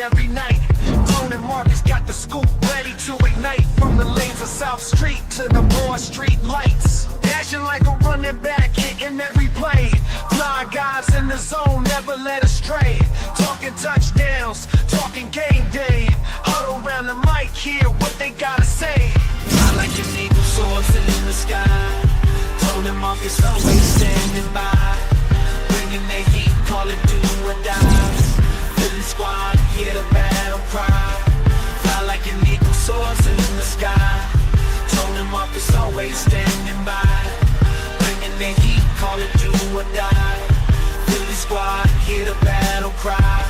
Every night, Jalen and Markus got the scoop ready to ignite. From the lanes of South Street to the Broad Street lights, dashing like a running back, hitting every play. Fly guys in the zone, never led astray. Talking touchdowns, talking game day. Huddle around the mic, hear what they gotta say. I like an eagle soaring in the sky. Jalen and Markus always standing by, bringing their heat, call it do or die. Philly squad, hear the battle cry. Fly like an eagle soars in the sky. Jalen and Markus always standing by, bringing their heat, call it do or die. Philly squad, hear the battle cry.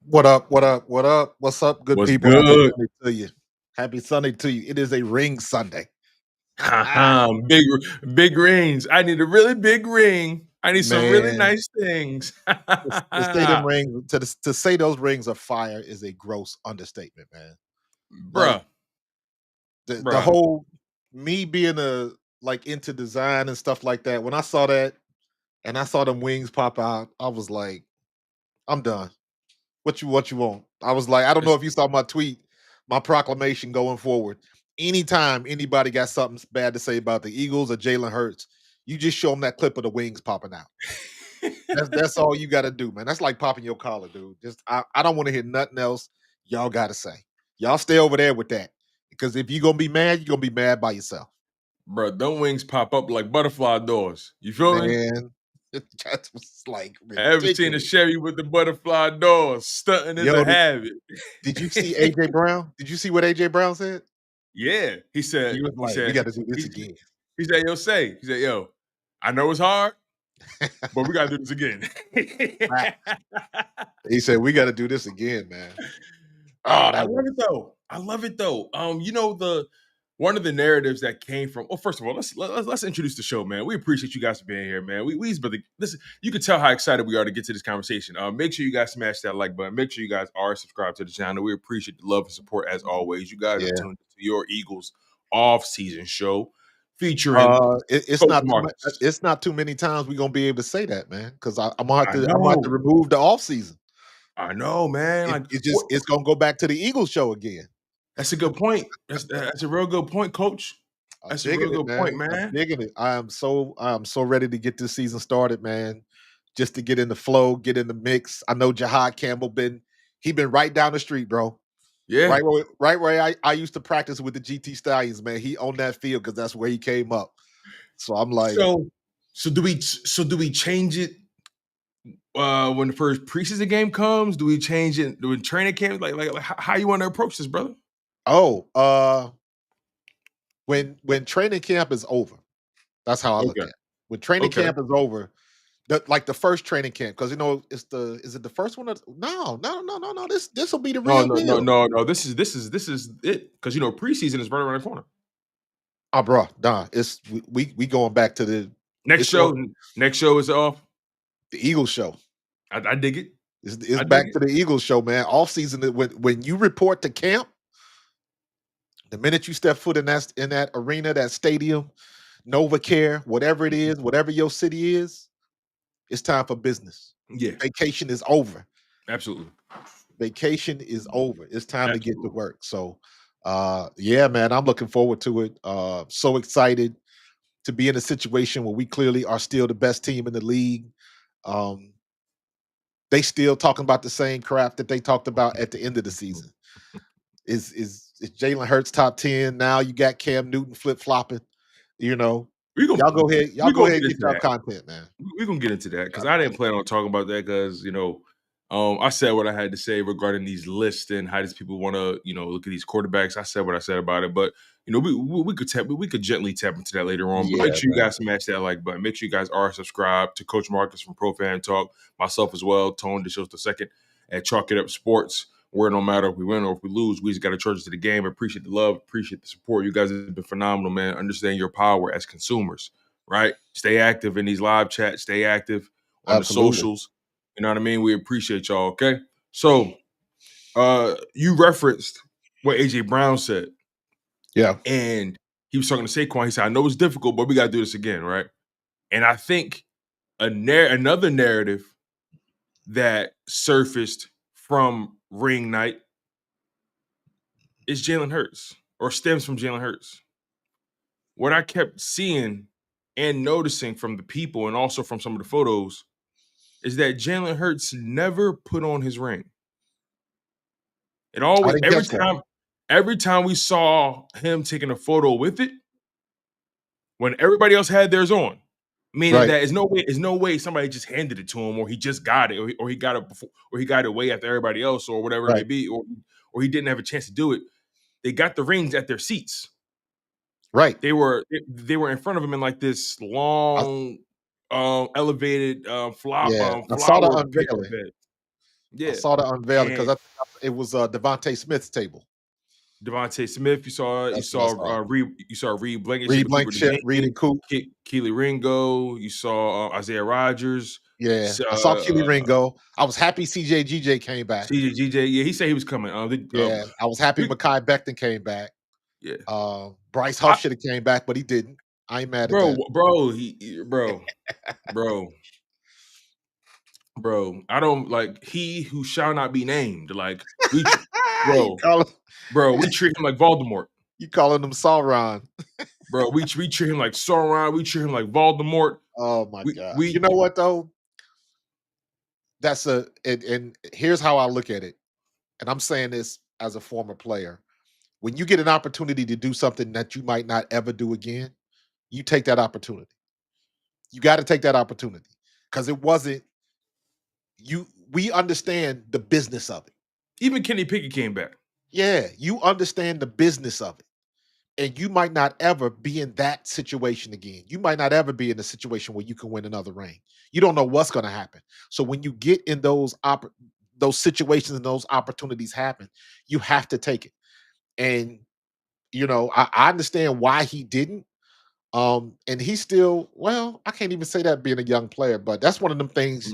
What up? What up? What up? What's up, good What's people? good? Happy Sunday to you. Happy Sunday to you. It is a ring Sunday. Big rings. I need a really big ring. I need some really Man. nice things. To say them rings, to say those rings are fire is a gross understatement, man. Bruh. The whole me being into design and stuff like that. When I saw that and I saw them wings pop out, I was like, I'm done. What you want? I was like, I don't know if you saw my tweet, my proclamation going forward. Anytime anybody got something bad to say about the Eagles or Jalen Hurts, you just show them that clip of the wings popping out. That's all you got to do, man. That's like popping your collar, dude. Just I don't want to hear nothing else y'all got to say. Y'all stay over there with that, because if you're gonna be mad, you're gonna be mad by yourself. Bro, them wings pop up like butterfly doors. You feel me? Man, that was like I ever seen a Chevy with the butterfly doors? Stunting is a habit. Did you see AJ Brown? Did you see what AJ Brown said? Yeah, he said, we got to do this again. He said, yo, I know it's hard, but we got to do this again. He said, we got to do this again, man. Oh, I love it though. You know, one of the narratives that came from. Well, first of all, let's introduce the show, man. We appreciate you guys for being here, man. Listen, you can tell how excited we are to get to this conversation. Make sure you guys smash that like button. Make sure you guys are subscribed to the channel. We appreciate the love and support as always. You guys are tuned to your Eagles off-season show featuring. It's not too many times we're gonna be able to say that, man. Because I'm gonna have to remove the off-season. I know, man. It's gonna go back to the Eagles show again. That's a good point. That's a real good point, Coach. That's a real good point, man. I'm digging it. I am so ready to get this season started, man. Just to get in the flow, get in the mix. I know Jihaad Campbell been right down the street, bro. Yeah, right where I used to practice with the GT Stallions, man. He on that field because that's where he came up. So I'm like, so do we change it when the first preseason game comes? Do we change it when training camp? Like how you want to approach this, brother? When training camp is over, that's how I look at it. When training camp is over, the first training camp, because is it the first one? No. This will be the real deal. No. This is it, because preseason is right around the corner. Oh, bro, it's we going back to the next show. Next show is off. The Eagles show. I dig it. It's back to the Eagles show, man. Off season, when you report to camp, the minute you step foot in that arena, that stadium, NovaCare, whatever it is, whatever your city is, It's time for business. Yeah. Vacation is over. Absolutely. Vacation is over. It's time to get to work. So, yeah, man, I'm looking forward to it. So excited to be in a situation where we clearly are still the best team in the league. They still talking about the same crap that they talked about at the end of the season. Is Jalen Hurts top 10? Now you got Cam Newton flip-flopping. Y'all go ahead and get your content, man. We're gonna get into that because I didn't plan on talking about that because I said what I had to say regarding these lists and how these people want to look at these quarterbacks. I said what I said about it, but we could gently tap into that later on. But make sure you guys smash that like button. Make sure you guys are subscribed to Coach Markus from Pro Fan Talk, myself as well, Tone DeShields II at Chalk It Up Sports. Where no matter if we win or if we lose, we just got to charge it to the game. Appreciate the love, appreciate the support. You guys have been phenomenal, man. Understand your power as consumers, right? Stay active in these live chats. Stay active on the socials. You know what I mean? We appreciate y'all, okay? So you referenced what A.J. Brown said. Yeah. And he was talking to Saquon. He said, I know it's difficult, but we got to do this again, right? And I think another narrative that surfaced from ring night is Jalen Hurts, or stems from Jalen Hurts. What I kept seeing and noticing from the people and also from some of the photos is that Jalen Hurts never put on his ring. It always every time we saw him taking a photo with it, when everybody else had theirs on, meaning that there's no way somebody just handed it to him, or he just got it, or he got it before, or he got it way after everybody else, or whatever it may be, or he didn't have a chance to do it. They got the rings at their seats. Right. They were in front of him in like this long, elevated flop. I saw the unveiling. Yeah, I saw the unveiling because it was Devontae Smith's table. Devontae Smith, you saw Reed Blankenship, Reed and Coop, Keely Ringo. You saw Isaiah Rodgers. Yeah, I saw Keely Ringo. I was happy CJ came back. Yeah, he said he was coming. I was happy Mekhi Becton came back. Yeah, Bryce Huff should have came back, but he didn't. I ain't mad at that. Bro, I don't like he who shall not be named. Like we treat him like Voldemort. You calling him Sauron. Bro, we treat him like Sauron. We treat him like Voldemort. Oh my God. You know what though? And here's how I look at it. And I'm saying this as a former player. When you get an opportunity to do something that you might not ever do again, you take that opportunity. You got to take that opportunity because it wasn't you. We understand the business of it. Even Kenny Pickett came back. Yeah, you understand the business of it. And you might not ever be in that situation again. You might not ever be in a situation where you can win another ring. You don't know what's going to happen. So when you get in those situations and those opportunities happen, you have to take it. And, I understand why he didn't. And he's still, I can't even say that being a young player, but that's one of them things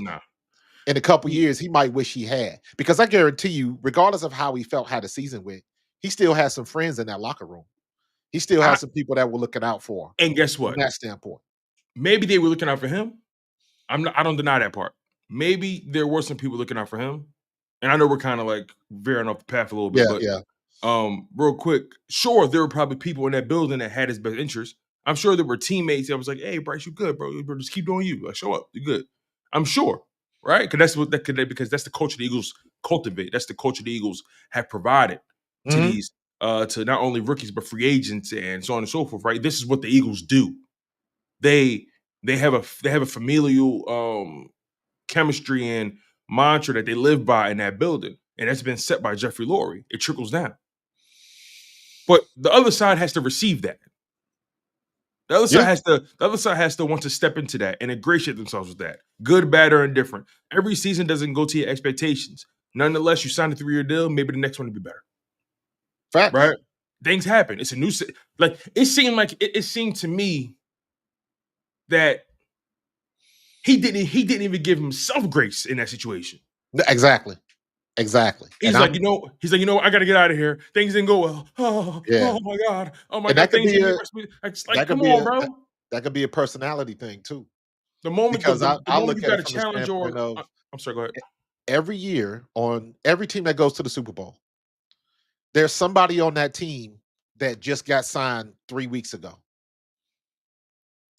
in a couple years he might wish he had. Because I guarantee you, regardless of how he felt how the season went, he still has some friends in that locker room. He still has some people that were looking out for him. And guess what? From that standpoint. Maybe they were looking out for him. I don't deny that part. Maybe there were some people looking out for him. And I know we're kind of like veering off the path a little bit. Real quick, sure, there were probably people in that building that had his best interest. I'm sure there were teammates that was like, hey, Bryce, you good, bro. Just keep doing you. Like, show up. You're good. I'm sure. Right? Because that's the culture the Eagles cultivate. That's the culture the Eagles have provided to these to not only rookies but free agents and so on and so forth, right? This is what the Eagles do. They have a familial chemistry and mantra that they live by in that building, and that's been set by Jeffrey Lurie. It trickles down, but the other side has to receive that. The other side has to want to step into that and ingratiate themselves with that, good, bad, or indifferent. Every season doesn't go to your expectations. Nonetheless, you sign a 3-year deal. Maybe the next one will be better. Facts. Right? Things happen. It's a new it seemed to me that he didn't even give himself grace in that situation. Exactly. He's like, I got to get out of here. Things didn't go well. Oh my God. Oh my God. Come on, bro. That could be a personality thing too. The moment because the I moment look you at got it a from the challenge standpoint or of I'm sorry, go ahead. every year on every team that goes to the Super Bowl, there's somebody on that team that just got signed 3 weeks ago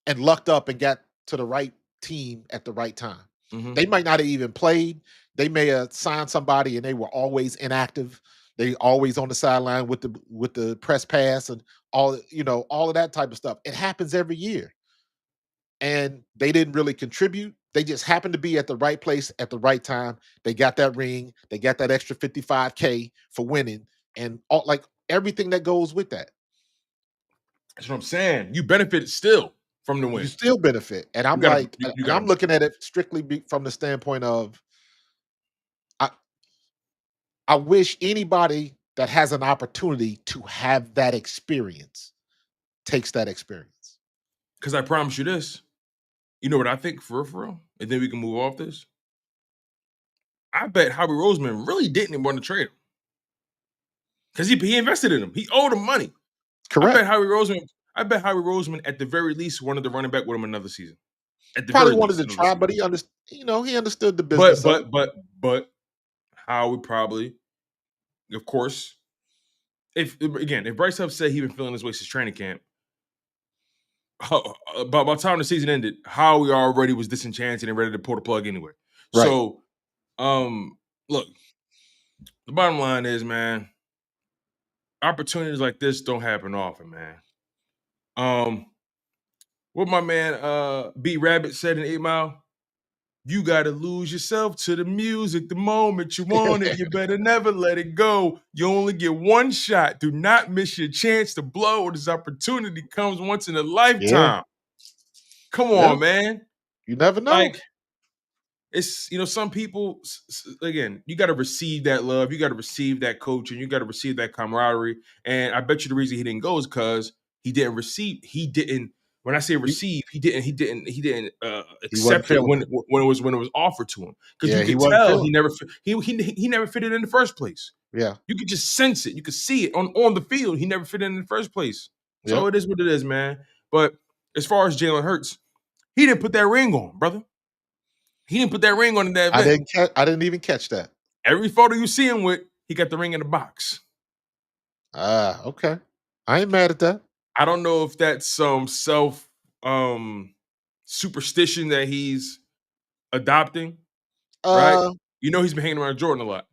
and lucked up and got to the right team at the right time. Mm-hmm. They might not have even played. They may have signed somebody and they were always inactive. They always on the sideline with the press pass and all, all of that type of stuff. It happens every year. And they didn't really contribute. They just happened to be at the right place at the right time. They got that ring. They got that extra $55K for winning, and like everything that goes with that. That's what I'm saying. You benefit still from the win. You still benefit, and I'm I'm looking at it strictly from the standpoint of, I wish anybody that has an opportunity to have that experience takes that experience. Because I promise you this. You know what I think for real? And then we can move off this. I bet Howie Roseman really didn't want to trade him. Because he invested in him. He owed him money. Correct. I bet Howie Roseman at the very least wanted the running back with him another season. At the Probably very wanted least, to try, but he understood the business. But Howie probably, of course, if Bryce Huff said he been feeling his way since training camp, by the time the season ended, Howie already was disenchanted and ready to pull the plug anyway. Right. So, look, the bottom line is, man, opportunities like this don't happen often, man. What my man B Rabbit said in 8 Mile, you gotta lose yourself to the music the moment you want it. You better never let it go. You only get one shot. Do not miss your chance to blow. This opportunity comes once in a lifetime. Yeah. Come on, man. You never know. Like, it's, some people, again, you got to receive that love. You got to receive that coaching. You got to receive that camaraderie. And I bet you the reason he didn't go is because he didn't. When I say receive, he didn't accept it when it was offered to him. Because you could tell he never fitted in the first place. Yeah, you could just sense it. You could see it on the field. He never fit in the first place. So It is what it is, man. But as far as Jalen Hurts, he didn't put that ring on, brother. He didn't put that ring on in that event. I didn't even catch that. Every photo you see him with, he got the ring in the box. Okay. I ain't mad at that. I don't know if that's some self superstition that he's adopting. Right? He's been hanging around Jordan a lot.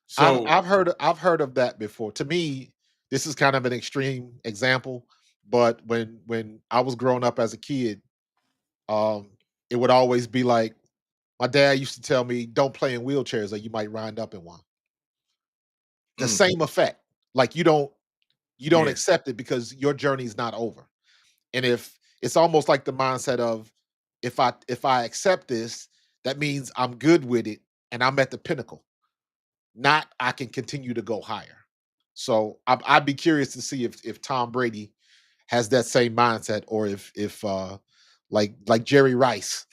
So I've heard of that before. To me, this is kind of an extreme example, but when I was growing up as a kid, it would always be like, my dad used to tell me, don't play in wheelchairs or you might wind up in one. The same effect. Like you don't accept it because your journey is not over. And if it's almost like the mindset of, if I accept this, that means I'm good with it and I'm at the pinnacle. Not I can continue to go higher. So I'd be curious to see if Tom Brady has that same mindset, or if like Jerry Rice,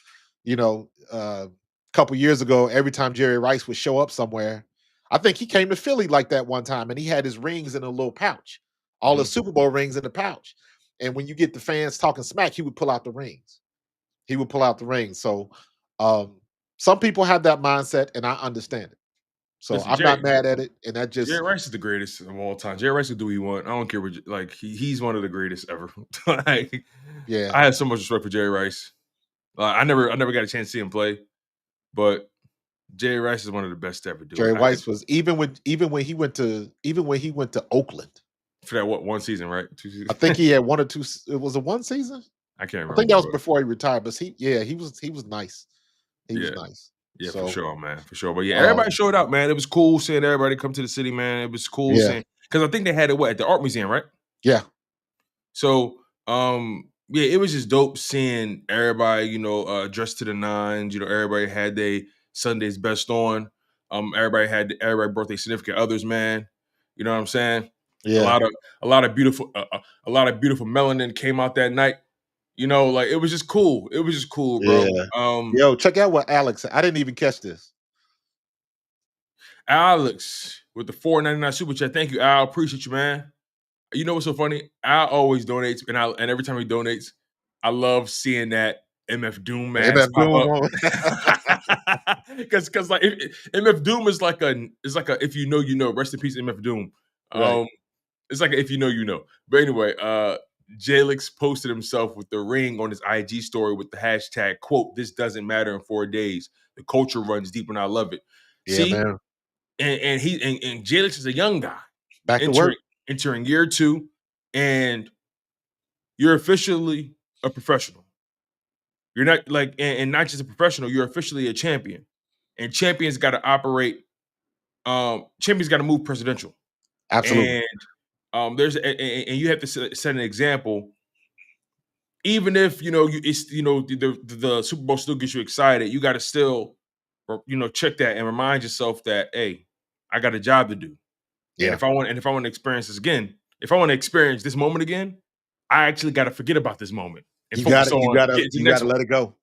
a couple years ago, every time Jerry Rice would show up somewhere, I think he came to Philly like that one time, and he had his rings in a little pouch, all the Super Bowl rings in the pouch. And when you get the fans talking smack, he would pull out the rings. So some people have that mindset, and I understand it. So I'm not mad at it. And that just, Jerry Rice is the greatest of all time. Jerry Rice will do what he wants. I don't care what, he's one of the greatest ever. I have so much respect for Jerry Rice. I never got a chance to see him play, but Jerry Rice is one of the best to ever do. Jerry Rice was even when he went to Oakland for that one season, right? 2 seasons. I think he had 1 or 2. It was a 1 season. I can't remember. I think that was before he retired, but he was nice. He was nice. Yeah, so, for sure, man, for sure. But yeah, everybody showed up, man. It was cool seeing everybody come to the city, man. It was cool seeing, because I think they had it at the art museum, right? Yeah. So it was just dope seeing everybody, dressed to the nines. Everybody had their Sunday's best on. Everybody birthday significant others, man. You know what I'm saying? Yeah. A lot of beautiful melanin came out that night. It was just cool. It was just cool, bro. Yeah. Yo, check out what Alex said. I didn't even catch this. Alex with the $4.99 super chat. Thank you, Al. Appreciate you, man. You know what's so funny? Al always donates, and every time he donates, I love seeing that MF Doom mask pop up. Because like MF Doom is like a if you know you know. Rest in peace, MF Doom. Right. It's like a, if you know you know. But anyway, Jalix posted himself with the ring on his IG story with the hashtag quote, "This doesn't matter in 4 days. The culture runs deep and I love it." Yeah, See, man. and Jalix is a young guy Back to work. entering year 2, and you're officially a professional. You're not like, and not just a professional, you're officially a champion. And champions got to operate, champions got to move presidential. Absolutely. And and you have to set an example. Even if the Super Bowl still gets you excited, you got to still check that and remind yourself that, hey, I got a job to do. Yeah. And if I want to experience this again, if I want to experience this moment again, I actually got to forget about this moment and focus on getting to the next one. Let it go.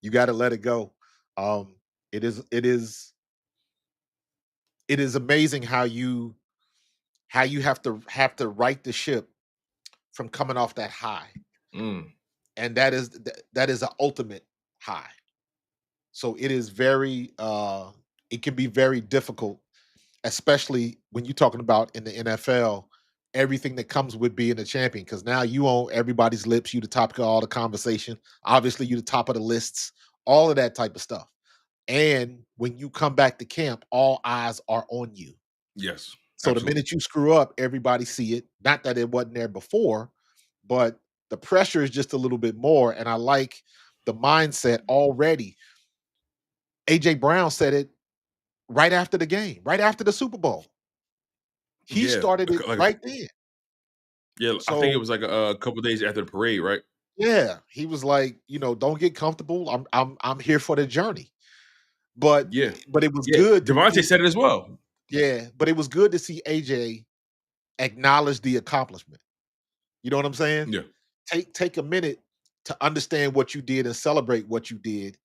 You got to let it go. It is amazing how you have to right the ship from coming off that high. And that is an ultimate high. So it is very it can be very difficult, especially when you're talking about in the NFL, everything that comes with being a champion, because now you own everybody's lips, you the topic of all the conversation. Obviously, you the top of the lists, all of that type of stuff. And when you come back to camp, all eyes are on you. Yes. So the minute you screw up, everybody see it. Not that it wasn't there before, but the pressure is just a little bit more. And I like the mindset already. AJ Brown said it right after the game, right after the Super Bowl. He started it right then. Yeah, so, I think it was like a couple days after the parade, right? Yeah, he was like, don't get comfortable. I'm here for the journey. But it was good. Devontae said it as well. Yeah, but it was good to see AJ acknowledge the accomplishment. You know what I'm saying? Yeah. Take a minute to understand what you did and celebrate what you did.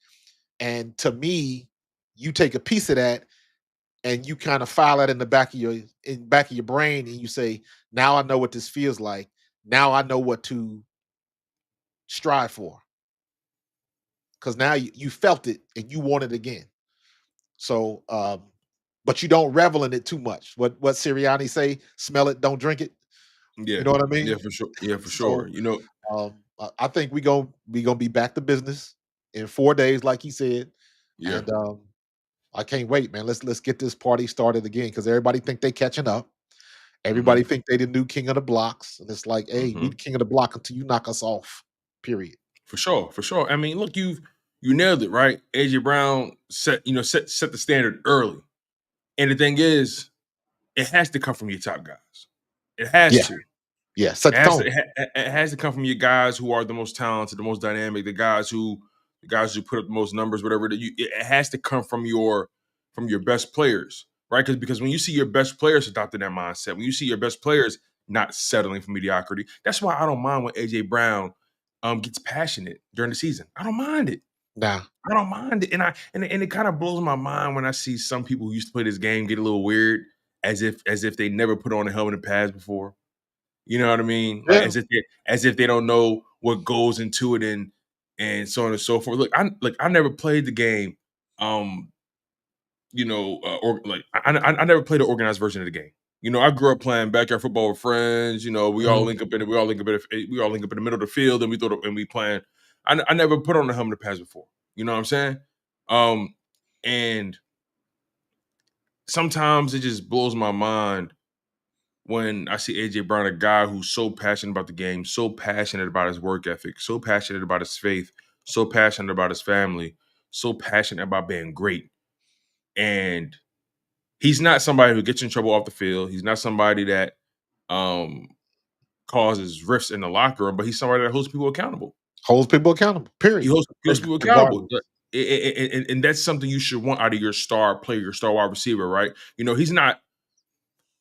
And to me, you take a piece of that and you kind of file that in the back of your brain, and you say, now I know what this feels like. Now I know what to strive for. Because now you felt it and you want it again. So but you don't revel in it too much. What Sirianni say, smell it, don't drink it. Yeah. You know what I mean? Yeah, for sure. Yeah, for sure. I think we gonna be back to business in 4 days, like he said. Yeah. And I can't wait, man. Let's get this party started again, because everybody think they catching up. Everybody think they the new king of the blocks, and it's like, hey, we the king of the block until you knock us off. Period. For sure, for sure. I mean, look, you nailed it, right? AJ Brown set the standard early, and the thing is, it has to come from your top guys. It has to. Yeah, set the tone. It has to come from your guys who are the most talented, the most dynamic, the guys who put up the most numbers, whatever. It has to come from your best players, right? Because when you see your best players adopting that mindset, when you see your best players not settling for mediocrity, that's why I don't mind when AJ Brown gets passionate during the season. I don't mind it. Nah. I don't mind it. And it kind of blows my mind when I see some people who used to play this game get a little weird, as if they never put on a helmet and pads before. You know what I mean? Like, as if they don't know what goes into it and so on and so forth. Look, I never played the game. I never played an organized version of the game. I grew up playing backyard football with friends. We all link up in it. We all link up in the middle of the field, and we playing. I never put on a helmet and pads before. You know what I'm saying? And sometimes it just blows my mind when I see AJ Brown, a guy who's so passionate about the game, so passionate about his work ethic, so passionate about his faith, so passionate about his family, so passionate about being great. And he's not somebody who gets in trouble off the field. He's not somebody that causes rifts in the locker room, but he's somebody that holds people accountable. Holds people accountable, period. He holds people accountable. And that's something you should want out of your star player, your star wide receiver, right?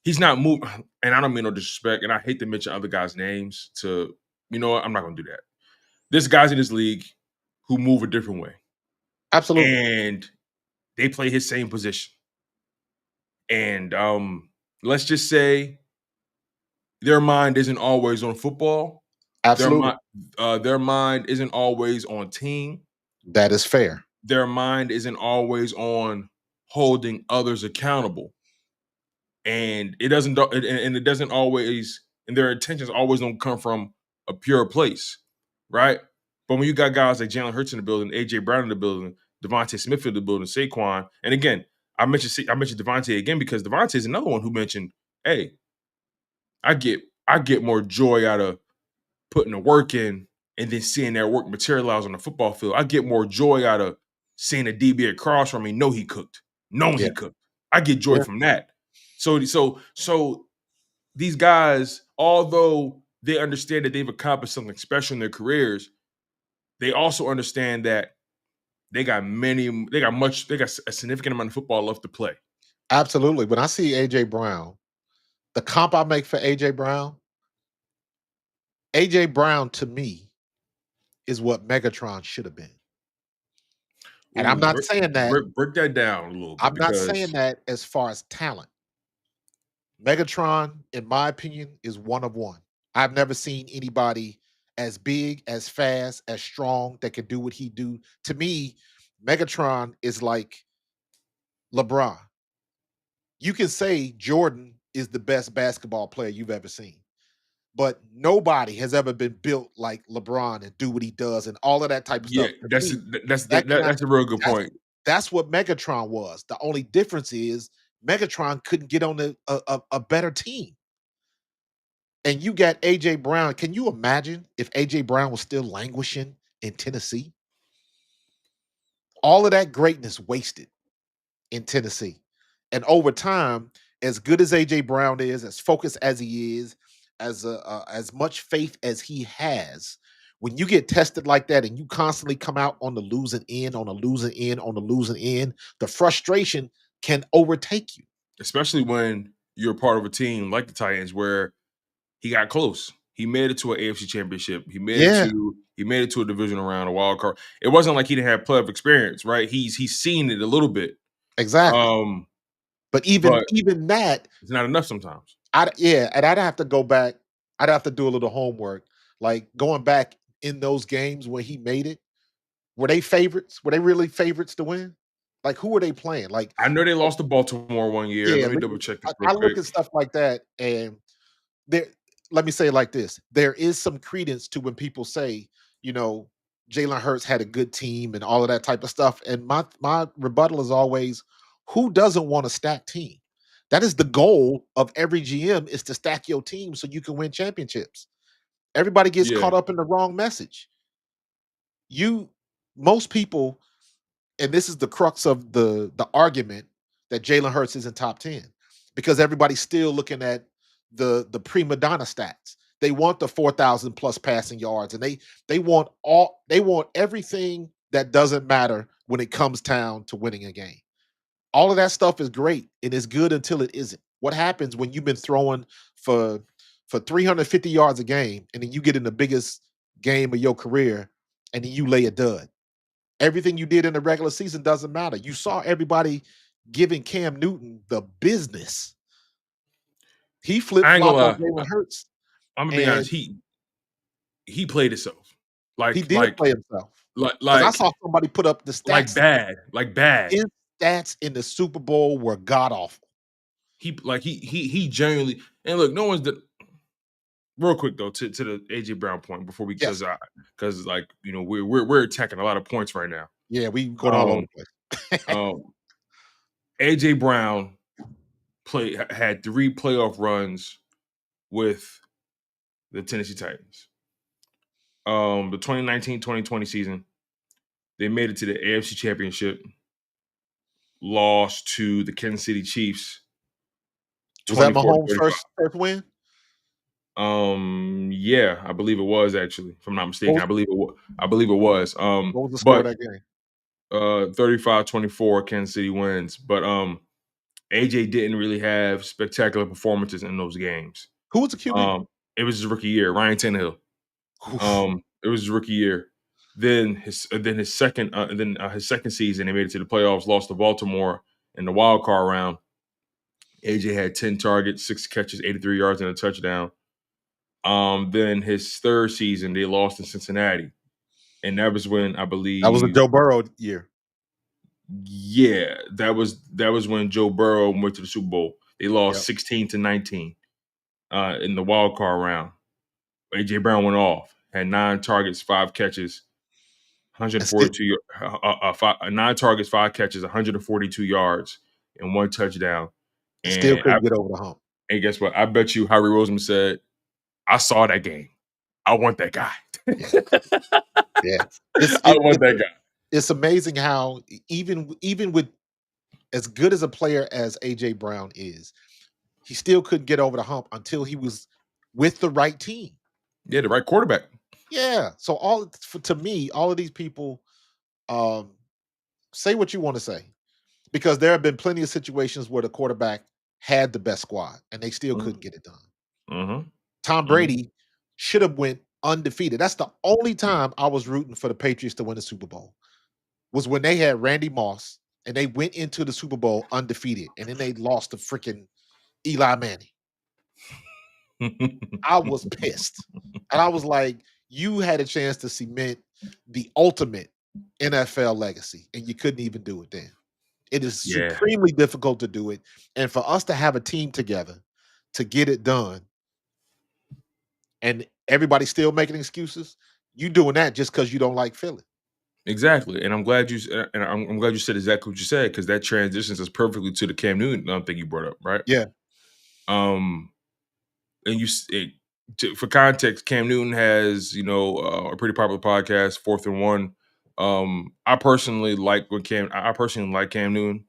He's not moving, and I don't mean no disrespect, and I hate to mention other guys' names I'm not going to do that. There's guys in this league who move a different way. Absolutely. And they play his same position. And let's just say their mind isn't always on football, Absolutely. Their mind isn't always on team. That is fair. Their mind isn't always on holding others accountable. And it doesn't always, and their intentions always don't come from a pure place, right? But when you got guys like Jalen Hurts in the building, AJ Brown in the building, Devontae Smith in the building, Saquon, and again, I mentioned Devontae again because Devontae is another one who mentioned, hey, I get more joy out of putting the work in and then seeing that work materialize on the football field. I get more joy out of seeing a DB across from me know he cooked, knowing he cooked. I get joy from that. So these guys, although they understand that they've accomplished something special in their careers, they also understand that they got a significant amount of football left to play. Absolutely. When I see AJ Brown, the comp I make for AJ Brown to me is what Megatron should have been. And I'm not saying that. Break that down a little bit. I'm not saying that as far as talent. Megatron, in my opinion, is one of one. I've never seen anybody as big, as fast, as strong that can do what he do. To me, Megatron is like LeBron. You can say Jordan is the best basketball player you've ever seen, but nobody has ever been built like LeBron and do what he does and all of that type of stuff. That's a real good point. That's what Megatron was. The only difference is Megatron couldn't get on a better team. And you got AJ Brown. Can you imagine if AJ Brown was still languishing in Tennessee? All of that greatness wasted in Tennessee. And over time, as good as AJ Brown is, as focused as he is, as much faith as he has, when you get tested like that and you constantly come out on the losing end, the frustration can overtake you. Especially when you're part of a team like the Titans where he got close. He made it to an AFC championship. He made it to a divisional round, a wild card. It wasn't like he didn't have playoff experience, right? He's seen it a little bit. Exactly. But even that, it's not enough sometimes. And I'd have to go back. I'd have to do a little homework. Like going back in those games where he made it, were they favorites? Were they really favorites to win? Like who were they playing? Like I know they lost to Baltimore one year. Let me double check this real quick. Look at stuff like that, and let me say it like this: there is some credence to when people say, Jalen Hurts had a good team and all of that type of stuff. And my rebuttal is always, who doesn't want a stacked team? That is the goal of every GM, is to stack your team so you can win championships. Everybody gets caught up in the wrong message. Most people, and this is the crux of the argument, that Jalen Hurts isn't top 10, because everybody's still looking at the prima donna stats. They want the 4,000 plus passing yards, and they want everything that doesn't matter when it comes down to winning a game. All of that stuff is great and it's good until it isn't. What happens when you've been throwing for 350 yards a game and then you get in the biggest game of your career and then you lay a dud? Everything you did in the regular season doesn't matter. You saw everybody giving Cam Newton the business. He flip-flopped on Jalen Hurts. I'm gonna be honest. He played himself. He did play himself. Like I saw somebody put up the stats. Like bad. His stats in the Super Bowl were god awful. He genuinely, and look, no one's real quick though to the AJ Brown point before we because we're attacking a lot of points right now. Yeah, we going all over the place. AJ Brown had 3 playoff runs with the Tennessee Titans. The 2019-2020 season, they made it to the AFC Championship, lost to the Kansas City Chiefs. Was that Mahomes' first win? Yeah, I believe it was, actually, if I'm not mistaken. I believe it was. What was the score of that game? 35-24 Kansas City wins. But AJ didn't really have spectacular performances in those games. Who was the QB? It was his rookie year, Ryan Tannehill. It was his rookie year. Then his second season, they made it to the playoffs, lost to Baltimore in the wild card round. AJ had 10 targets, 6 catches, 83 yards, and a touchdown. Then his third season, they lost in Cincinnati. And that was when I believe that was a Joe Burrow year. Yeah, that was when Joe Burrow went to the Super Bowl. They lost 16-19 in the wild card round. AJ Brown went off, had 9 targets, 5 catches, 142 9 targets, 5 catches, 142 yards, and 1 touchdown. And still couldn't get over the hump. And guess what? I bet you Howie Roseman said, "I saw that game. I want that guy." Yeah, I want that guy. It's amazing how even with as good as a player as AJ Brown is, he still couldn't get over the hump until he was with the right team. Yeah, the right quarterback. Yeah. So to me, all of these people, say what you want to say, because there have been plenty of situations where the quarterback had the best squad and they still couldn't get it done. Tom Brady should have went undefeated. That's the only time I was rooting for the Patriots to win the Super Bowl, was when they had Randy Moss and they went into the Super Bowl undefeated, and then they lost to freaking Eli Manning. I was pissed. And I was like, you had a chance to cement the ultimate NFL legacy, and you couldn't even do it then. It is supremely difficult to do it. And for us to have a team together to get it done, and everybody's still making excuses, you doing that just because you don't like Philly. Exactly, and I'm glad you said exactly what you said, because that transitions us perfectly to the Cam Newton thing you brought up, right? Yeah. And for context, Cam Newton has a pretty popular podcast, 4th and 1. I personally like Cam Newton.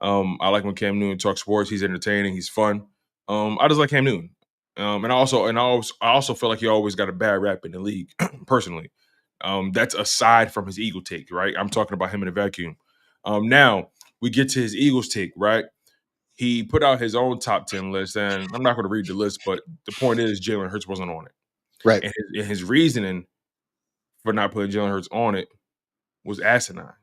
I like when Cam Newton talks sports. He's entertaining. He's fun. I just like Cam Newton. And I also feel like he always got a bad rap in the league, personally. That's aside from his Eagle take, right? I'm talking about him in a vacuum. Now we get to his Eagles take, right? He put out his own top 10 list, and I'm not going to read the list, but the point is Jalen Hurts wasn't on it. Right. And his reasoning for not putting Jalen Hurts on it was asinine.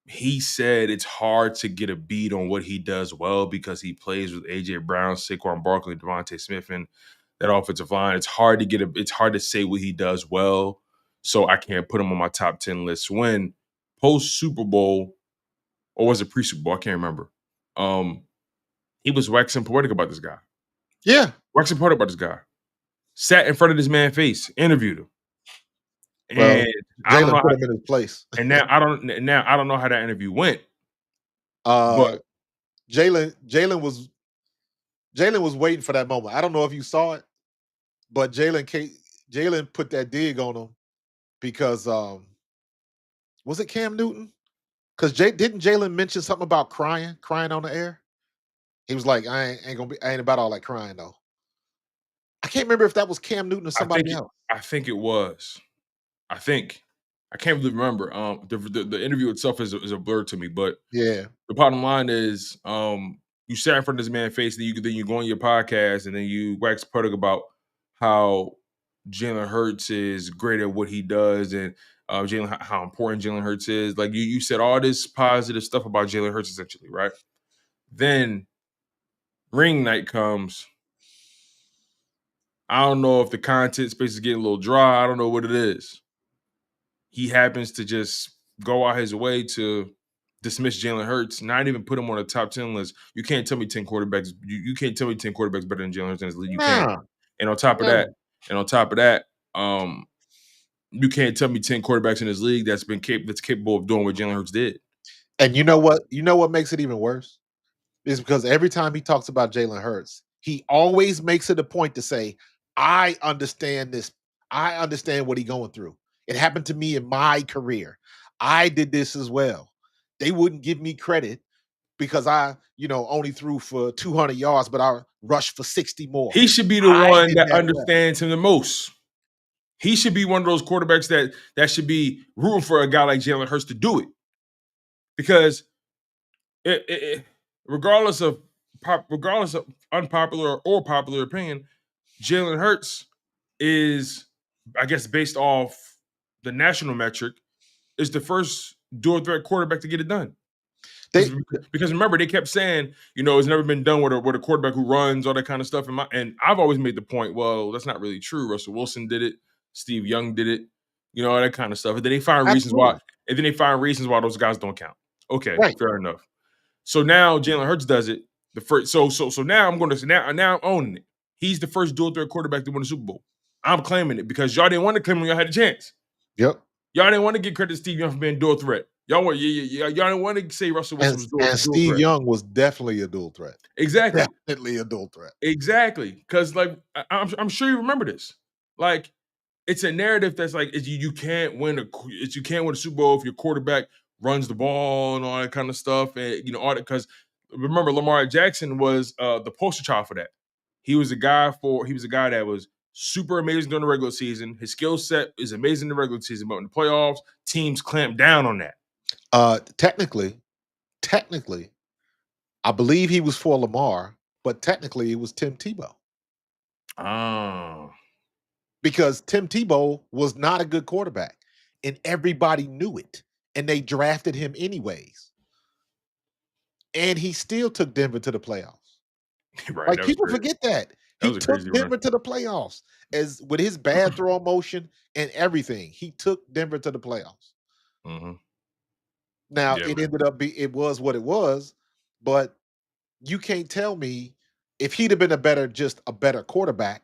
He said it's hard to get a beat on what he does well because he plays with AJ Brown, Saquon, Barkley, Devontae Smith, and that offensive line. It's hard to say what he does well, so I can't put him on my top 10 list. When post Super Bowl, or was it pre Super Bowl? I can't remember. He was waxing poetic about this guy. Yeah, waxing poetic about this guy. Sat in front of this man's face, interviewed him. Well, and Jalen put him in his place. And now I don't know how that interview went. But Jalen was waiting for that moment. I don't know if you saw it, but Jalen put that dig on him because was it Cam Newton? Because didn't Jalen mention something about crying on the air? He was like, I ain't about all that crying though. I can't remember if that was Cam Newton or somebody else. I think it was. I can't really remember. The interview itself is a blur to me, but yeah, the bottom line is, you sat in front of this man's face, then you go on your podcast, and then you wax poetic about how Jalen Hurts is great at what he does, and how important Jalen Hurts is. Like you said all this positive stuff about Jalen Hurts, essentially, right? Then ring night comes. I don't know if the content space is getting a little dry. I don't know what it is. He happens to just go out his way to dismiss Jalen Hurts, not even put him on a top 10 list. You can't tell me 10 quarterbacks. You can't tell me 10 quarterbacks better than Jalen Hurts in this league. You can't. And on top of that, you can't tell me 10 quarterbacks in this league that's capable of doing what Jalen Hurts did. And you know what? You know what makes it even worse? Is because every time he talks about Jalen Hurts, he always makes it a point to say, I understand this. I understand what he's going through. It happened to me in my career. I did this as well. They wouldn't give me credit because I, only threw for 200 yards, but I rushed for 60 more. He should be the one that understands him the most. He should be one of those quarterbacks that should be rooting for a guy like Jalen Hurts to do it. Because regardless of unpopular or popular opinion, Jalen Hurts is, I guess, based off the national metric, is the first dual threat quarterback to get it done. Because remember, they kept saying, it's never been done with a quarterback who runs, all that kind of stuff. And I've always made the point, well, that's not really true. Russell Wilson did it. Steve Young did it. All that kind of stuff. And then they find reasons why. And then they find reasons why those guys don't count. Okay, fair enough. So now Jalen Hurts does it. The first. So now I'm going to say now I'm owning it. He's the first dual threat quarterback to win the Super Bowl. I'm claiming it because y'all didn't want to claim when y'all had a chance. Yep. Y'all didn't want to give credit to Steve Young for being dual threat. Y'all didn't want to say Russell Wilson was dual threat. And Steve Young was definitely a dual threat. Exactly. Definitely a dual threat. Exactly. Because I'm sure you remember this. Like, it's a narrative that's like you can't win a Super Bowl if your quarterback runs the ball and all that kind of stuff, and all that. Because remember, Lamar Jackson was the poster child for that. He was a guy that was super amazing during the regular season. His skill set is amazing in the regular season, but in the playoffs, teams clamp down on that. Technically, I believe he was for Lamar, but technically it was Tim Tebow. Oh. Because Tim Tebow was not a good quarterback, and everybody knew it, and they drafted him anyways. And he still took Denver to the playoffs. Right, like people forget that. He took Denver to the playoffs as with his bad throw motion and everything. He took Denver to the playoffs. Mm-hmm. Now it ended up it was what it was, but you can't tell me if he'd have been a better quarterback.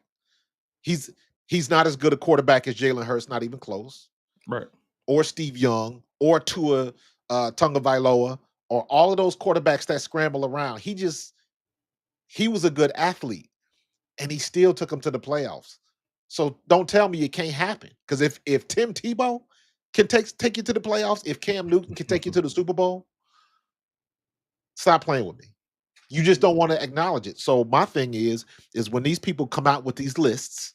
He's not as good a quarterback as Jalen Hurts, not even close. Right. Or Steve Young, or Tua Tagovailoa, or all of those quarterbacks that scramble around. He was a good athlete, and he still took him to the playoffs. So don't tell me it can't happen. Because if Tim Tebow can take you to the playoffs, if Cam Newton can take you to the Super Bowl, stop playing with me. You just don't want to acknowledge it. So my thing is when these people come out with these lists,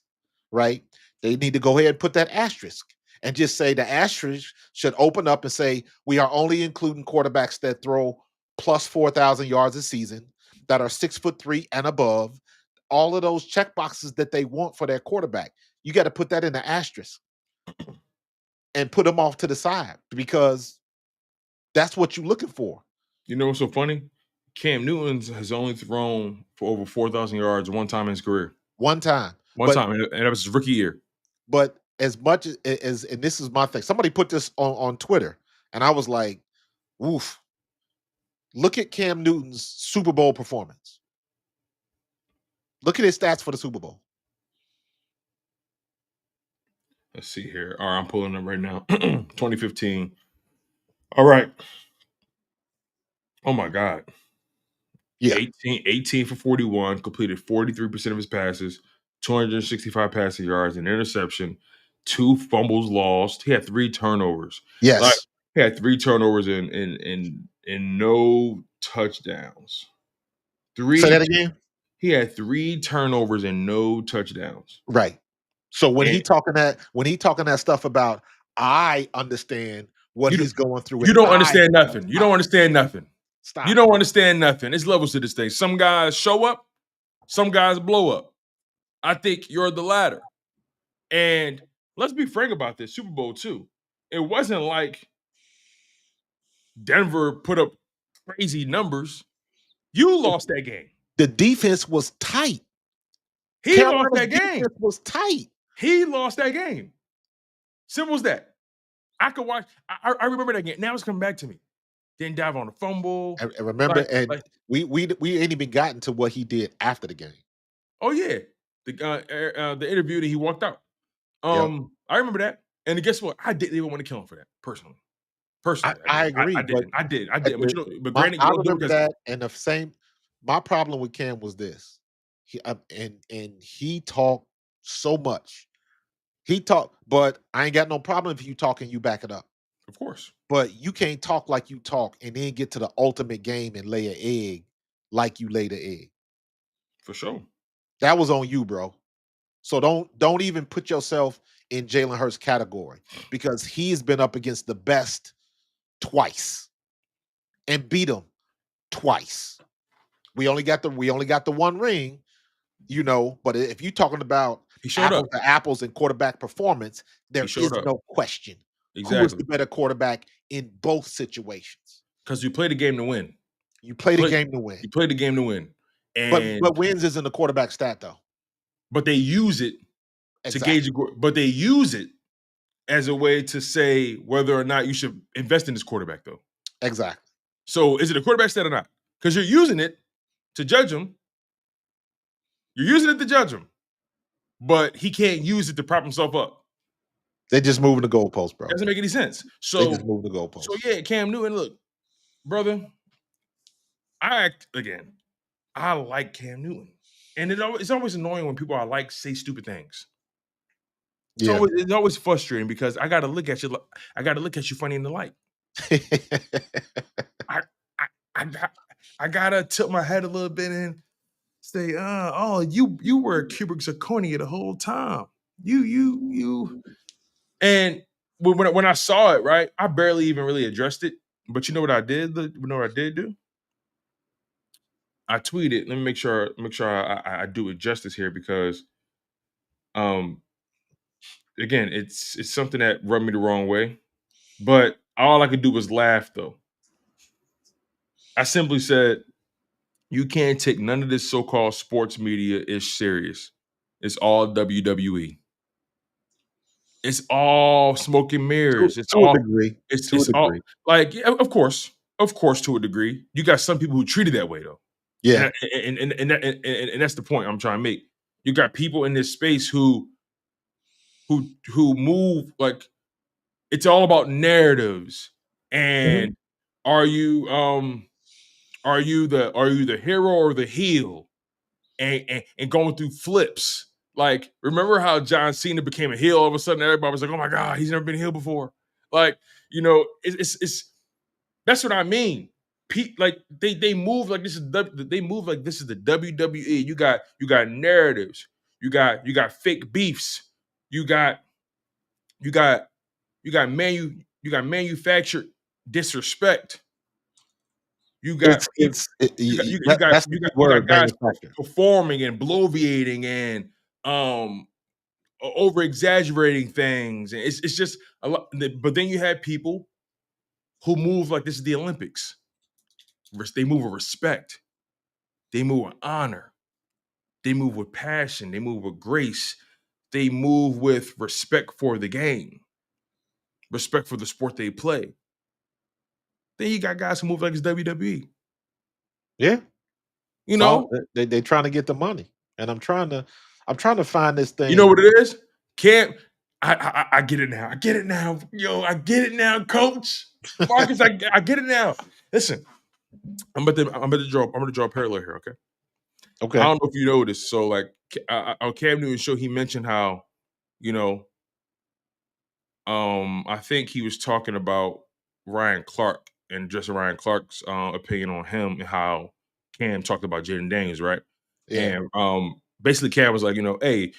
right? They need to go ahead and put that asterisk and just say the asterisk should open up and say, we are only including quarterbacks that throw plus 4,000 yards a season, that are 6'3" and above, all of those check boxes that they want for their quarterback. You got to put that in the asterisk and put them off to the side because that's what you're looking for. You know what's so funny? Cam Newton has only thrown for over 4,000 yards one time in his career. One time, and that was his rookie year. But as much as and this is my thing, somebody put this on Twitter, and I was like, "Oof!" Look at Cam Newton's Super Bowl performance. Look at his stats for the Super Bowl. Let's see here. All right, I'm pulling them right now. 2015. All right. Oh my God. Yeah. 18 for 41, completed 43% of his passes, 265 passing yards, an interception, 2 fumbles lost. He had 3 turnovers. Yes. He had 3 turnovers and no touchdowns. Say that again. He had 3 turnovers and no touchdowns. Right. So when he talking that stuff about, I understand what he's going through. You don't understand nothing. You don't understand nothing. Stop. You don't understand nothing. There's levels to this thing. Some guys show up, some guys blow up. I think you're the latter. And let's be frank about this Super Bowl too. It wasn't like Denver put up crazy numbers. You lost that game. The defense was tight. He lost that game. Defense was tight. He lost that game. Simple as that. I could watch. I remember that game. Now it's coming back to me. Didn't dive on a fumble. I remember, we ain't even gotten to what he did after the game. Oh yeah, the interview that he walked out. I remember that. And guess what? I didn't even want to kill him for that personally. I agree. I did. But granted, I remember that. And the same. My problem with Cam was this. He talked so much. He talked, but I ain't got no problem if you talk and you back it up. Of course. But you can't talk like you talk and then get to the ultimate game and lay an egg like you laid an egg. For sure. That was on you, bro. So don't even put yourself in Jalen Hurts category because he's been up against the best twice and beat him twice. We only got the one ring, but if you're talking about apples and quarterback performance, there is no question. Exactly. Who was the better quarterback in both situations? Because you play the game to win. You play the game to win. You play the game to win. And but wins isn't a quarterback stat though. But they use it to gauge. But they use it as a way to say whether or not you should invest in this quarterback, though. Exactly. So is it a quarterback stat or not? Because you're using it to judge him. You're using it to judge him, but he can't use it to prop himself up. They're just moving the goalpost, bro. Doesn't make any sense. So they just move the goalpost. So yeah, Cam Newton. Look, brother, I like Cam Newton, and it's always annoying when people I like say stupid things. Yeah. It's always frustrating because I got to look at you. I got to look at you funny in the light. I gotta tilt my head a little bit and say, "Oh, you were a cubic zirconia the whole time. You." And when I saw it, right, I barely even really addressed it. But you know what I did? You know what I did do? I tweeted. Let me make sure I do it justice here because, again, it's something that rubbed me the wrong way. But all I could do was laugh, though. I simply said, you can't take none of this so-called sports media ish serious. It's all WWE. It's all smoke and mirrors. It's to all a degree. It's To a all degree. like, yeah, of course, to a degree. You got some people who treat it that way, though. Yeah, and that's the point I'm trying to make. You got people in this space who move like it's all about narratives. And are you the hero or the heel? And going through flips. Like, remember how John Cena became a heel? All of a sudden, everybody was like, "Oh my God, he's never been a heel before." Like, it's that's what I mean. Like they move like this is the WWE. You got narratives. You got fake beefs. You got manufactured disrespect. You got guys performing and bloviating and over exaggerating things, and it's just a lot. But then you have people who move like this is the Olympics. They move with respect. They move with honor. They move with passion. They move with grace. They move with respect for the game, respect for the sport they play. Then you got guys who move like it's WWE. Yeah. They're trying to get the money. And I'm trying to find this thing. You know what it is? I get it now. I get it now. Yo, I get it now, coach. Marcus, I get it now. Listen, I'm about to draw a parallel here, okay? Okay. I don't know if you noticed. So, like, on Cam Newton's show, he mentioned how, I think he was talking about Ryan Clark and just Ryan Clark's opinion on him and how Cam talked about Jaden Daniels, right? Yeah. And basically Cam was like, hey,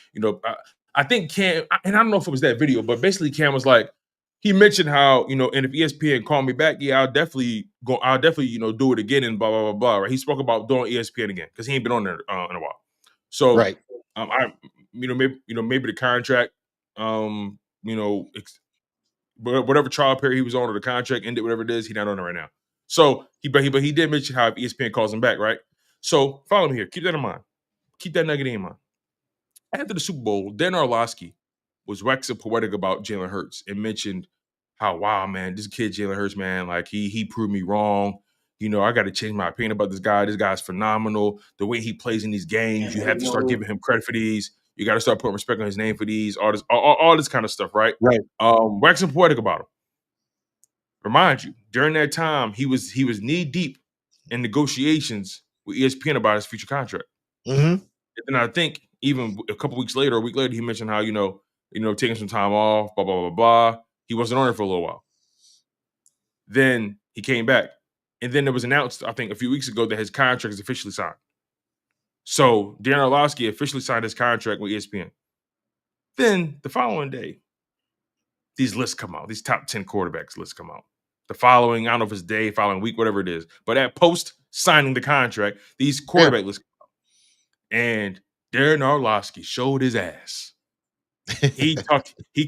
I think Cam, and I don't know if it was that video, but basically Cam was like, he mentioned how, and if ESPN called me back, yeah, I'll definitely, do it again and blah, blah, blah, blah, right? He spoke about doing ESPN again because he ain't been on there in a while. So, right. Maybe the contract, whatever trial period he was on or the contract ended, whatever it is, he's not on it right now. So, but he did mention how ESPN calls him back, right? So, follow me here. Keep that in mind. Keep that nugget in mind. After the Super Bowl, Dan Orlovsky was waxing poetic about Jalen Hurts and mentioned how, wow, man, this kid Jalen Hurts, man, like he proved me wrong. I got to change my opinion about this guy. This guy's phenomenal. The way he plays in these games, you have to start giving him credit for these. You got to start putting respect on his name for these. All this kind of stuff, right? Right. Waxing poetic about him. Remind you, during that time, he was knee deep in negotiations with ESPN about his future contract. Mm-hmm. And I think even a couple weeks later, a week later, he mentioned how, taking some time off, blah, blah, blah, blah. He wasn't on it for a little while. Then he came back. And then it was announced, I think, a few weeks ago that his contract is officially signed. So Dan Orlovsky officially signed his contract with ESPN. Then the following day, these lists come out. These top 10 quarterbacks lists come out. The following, I don't know if it's day, following week, whatever it is. But at post signing the contract, these quarterback lists come out. And Darren Orlovsky showed his ass. He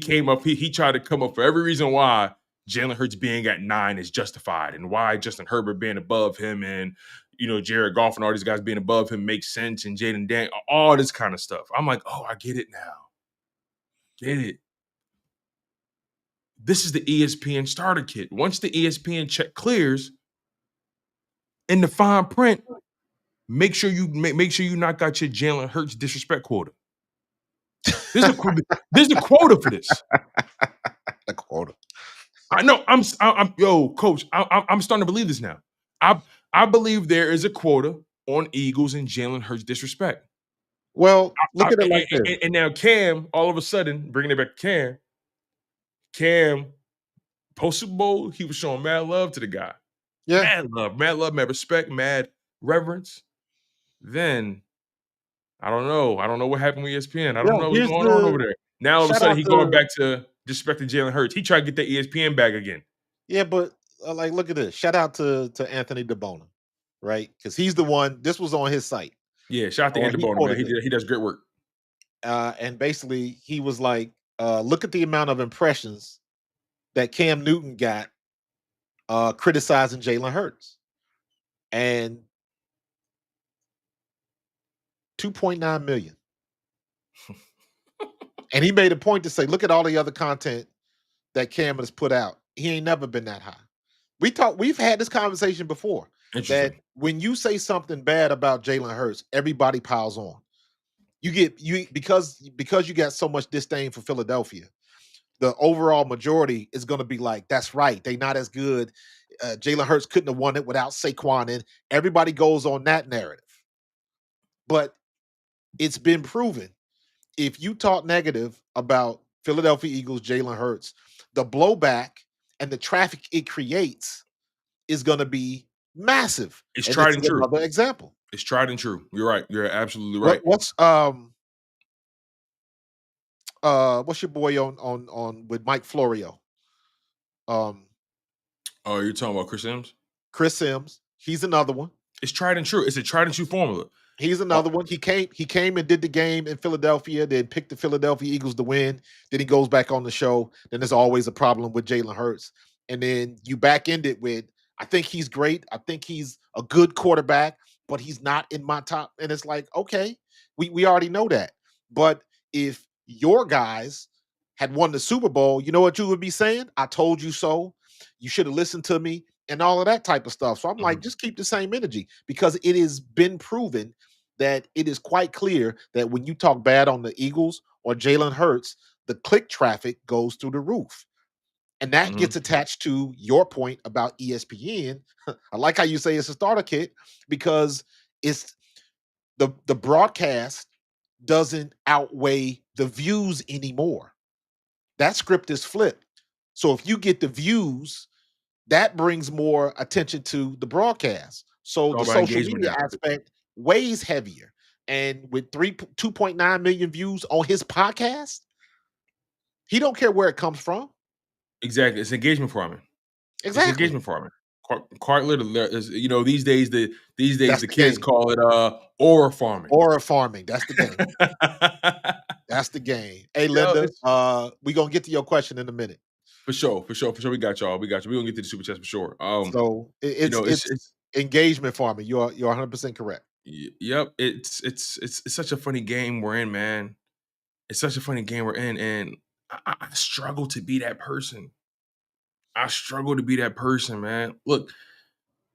came up, he tried to come up for every reason why Jalen Hurts being at 9 is justified, and why Justin Herbert being above him, and Jared Goff and all these guys being above him makes sense, and Jaden Dan, all this kind of stuff. I'm like, oh, I get it now. Get it. This is the ESPN starter kit. Once the ESPN check clears, in the fine print, make sure you knock out your Jalen Hurts disrespect quota. There's a quota for this. The quota. I know. Coach. I'm starting to believe this now. I believe there is a quota on Eagles and Jalen Hurts disrespect. Well, look at it like this. And now Cam, all of a sudden, bringing it back to Cam, post Super Bowl, he was showing mad love to the guy. Yeah. Mad love, mad respect, mad reverence. Then, I don't know. I don't know what happened with ESPN. I don't know what's going on over there. Now, all of a sudden, he's going back to disrespecting Jalen Hurts. He tried to get that ESPN bag again. Yeah, but look at this. Shout out to Anthony DeBona, right? Because he's the one. This was on his site. Yeah, shout out to Anthony DeBona, man. He does great work. And basically, he was like, look at the amount of impressions that Cam Newton got criticizing Jalen Hurts. And 2.9 million. And he made a point to say, look at all the other content that Cam has put out. He ain't never been that high. We've had this conversation before. That when you say something bad about Jalen Hurts, everybody piles on. Because you got so much disdain for Philadelphia, the overall majority is going to be like, that's right, they not as good. Jalen Hurts couldn't have won it without Saquon, and everybody goes on that narrative. But it's been proven, if you talk negative about Philadelphia Eagles, Jalen Hurts, the blowback and the traffic it creates is going to be massive. It's tried and true. Another example. It's tried and true. You're right. You're absolutely right. What's your boy on with Mike Florio? Oh, you're talking about Chris Sims? Chris Sims. He's another one. It's tried and true. It's a tried and true formula. He's another one. He came and did the game in Philadelphia, then picked the Philadelphia Eagles to win. Then he goes back on the show. Then there's always a problem with Jalen Hurts. And then you back end it with, I think he's great. I think he's a good quarterback, but he's not in my top. And it's like, okay, we already know that. But if your guys had won the Super Bowl, you know what you would be saying? I told you so. You should have listened to me and all of that type of stuff. So I'm like, just keep the same energy, because it has been proven that it is quite clear that when you talk bad on the Eagles or Jalen Hurts, the click traffic goes through the roof. And that gets attached to your point about ESPN. I like how you say it's a starter kit, because it's the broadcast doesn't outweigh the views anymore. That script is flipped. So if you get the views, that brings more attention to the broadcast. So the social media aspect weighs heavier. And with 2.9 million views on his podcast, he don't care where it comes from. Exactly. It's engagement farming. Exactly. It's engagement farming. Quite literally, these days the kids call it aura farming. Aura farming. That's the game. That's the game. Hey, Linda, we're gonna get to your question in a minute. For sure. We got y'all. We're gonna get to the super chats for sure. So it's engagement farming. You're 100% correct. Yep. It's such a funny game we're in, man. It's such a funny game we're in, and I struggle to be that person. I struggle to be that person, man. Look,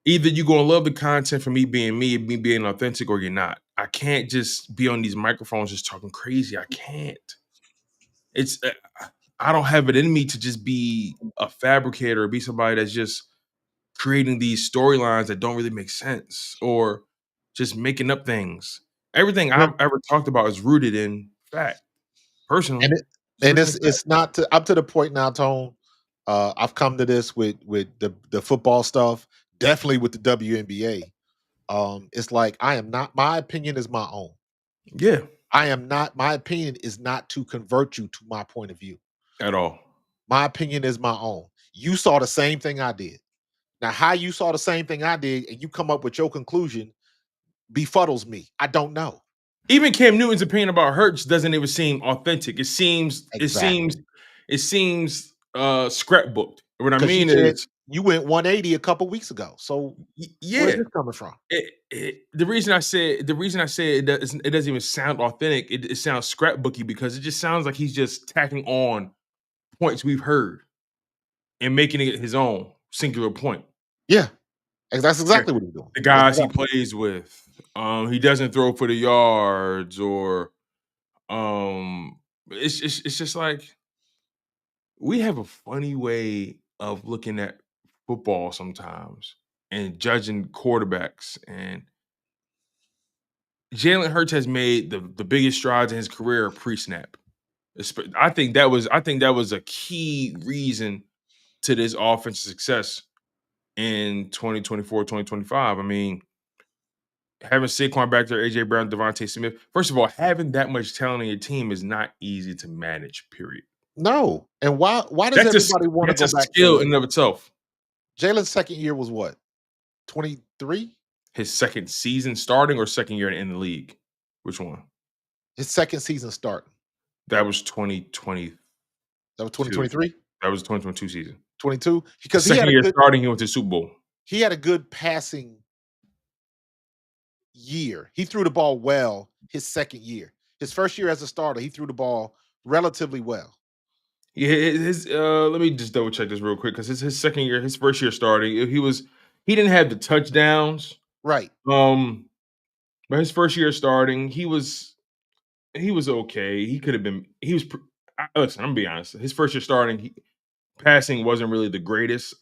either you're going to love the content for me being authentic, or you're not. I can't just be on these microphones just talking crazy. I can't. I don't have it in me to just be a fabricator or be somebody that's just creating these storylines that don't really make sense, or just making up things. Everything I've ever talked about is rooted in fact, personally. And it's not up to the point now, Tone. I've come to this with the football stuff, definitely with the WNBA. It's like, my opinion is my own. Yeah. My opinion is not to convert you to my point of view. At all. My opinion is my own. You saw the same thing I did. Now, how you saw the same thing I did and you come up with your conclusion befuddles me. I don't know. Even Cam Newton's opinion about Hurts doesn't even seem authentic. It seems scrapbooked. What I mean is, you went 180 a couple weeks ago. So where's this coming from? The reason I say it doesn't even sound authentic. It sounds scrapbooky because it just sounds like he's just tacking on points we've heard and making it his own singular point. Yeah, that's exactly what he's doing. The guys he plays with, he doesn't throw for the yards, or it's just like we have a funny way of looking at football sometimes and judging quarterbacks. And Jalen Hurts has made the biggest strides in his career pre-snap. I think that was a key reason to this offensive success in 2024, 2025. I mean, having Saquon back there, AJ Brown, Devontae Smith. First of all, having that much talent on your team is not easy to manage, period. No. And why does everybody want to go back? That's a skill in and of itself. Jalen's second year was what? 23? His second season starting or second year in the league? Which one? His second season starting. That was 2020. That was 2023? That was 2022 season. 22? Because the second year starting, he went to the Super Bowl. He had a good passing year. He threw the ball well his second year. His first year as a starter, he threw the ball relatively well. Yeah, let me just double check this real quick, because his second year, his first year starting, he didn't have the touchdowns. Right. But his first year starting, he was okay. Listen, I'm gonna be honest. His first year starting, passing wasn't really the greatest.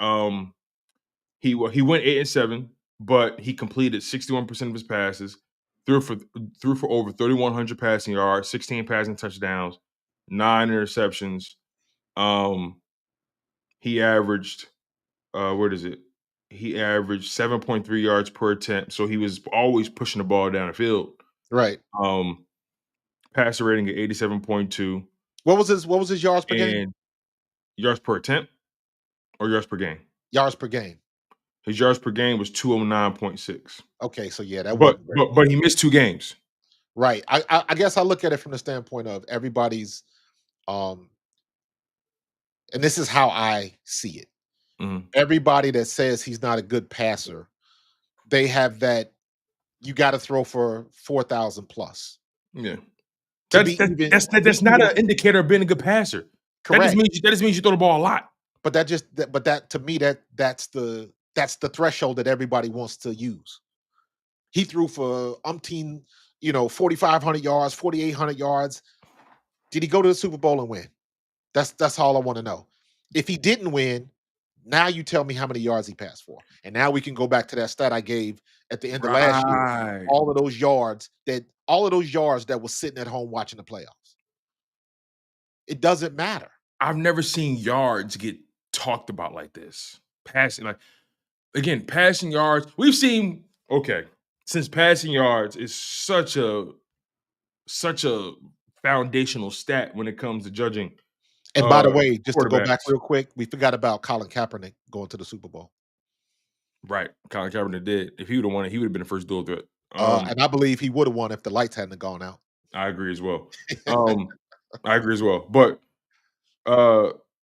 He went 8-7, but he completed 61% of his passes, threw for over 3,100 passing yards, 16 passing touchdowns, 9 interceptions. He averaged He averaged 7.3 yards per attempt, so he was always pushing the ball down the field. Right. Passer rating at 87.2. What was his yards per game? Yards per attempt or yards per game? Yards per game. His yards per game was 209.6. Okay, so yeah, that but he missed 2 games. Right. I guess I look at it from the standpoint of everybody's and this is how I see it. Mm-hmm. Everybody that says he's not a good passer, they have that you got to throw for 4,000 plus. Yeah. That's not an indicator of being a good passer. Correct. That just means you throw the ball a lot. But that to me, that's the threshold that everybody wants to use. He threw for 4,500 yards, 4,800 yards. Did he go to the Super Bowl and win? That's all I want to know. If he didn't win, now you tell me how many yards he passed for. And now we can go back to that stat I gave at the end of last year. All of those yards that was sitting at home watching the playoffs. It doesn't matter. I've never seen yards get talked about like this. Passing yards. We've seen, since passing yards is such a foundational stat when it comes to judging. And by the way, just to go back real quick, we forgot about Colin Kaepernick going to the Super Bowl. Right. Colin Kaepernick did. If he would have won it, he would have been the first dual threat. And I believe he would have won if the lights hadn't gone out. I agree as well. But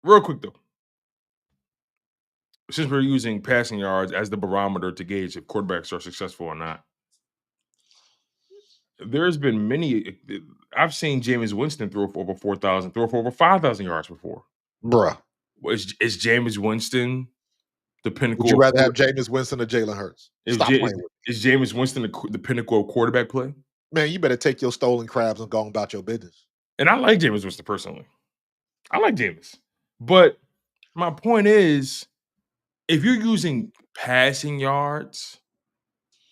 real quick though, since we're using passing yards as the barometer to gauge if quarterbacks are successful or not, there's been many. I've seen Jameis Winston throw for over 4,000, throw for over 5,000 yards before. Bruh. Is Jameis Winston the pinnacle? Would you rather have Jameis Winston or Jalen Hurts? Is Jameis Winston the pinnacle of quarterback play? Man, you better take your stolen crabs and go on about your business. And I like Jameis Winston personally. I like Jameis. But my point is, if you're using passing yards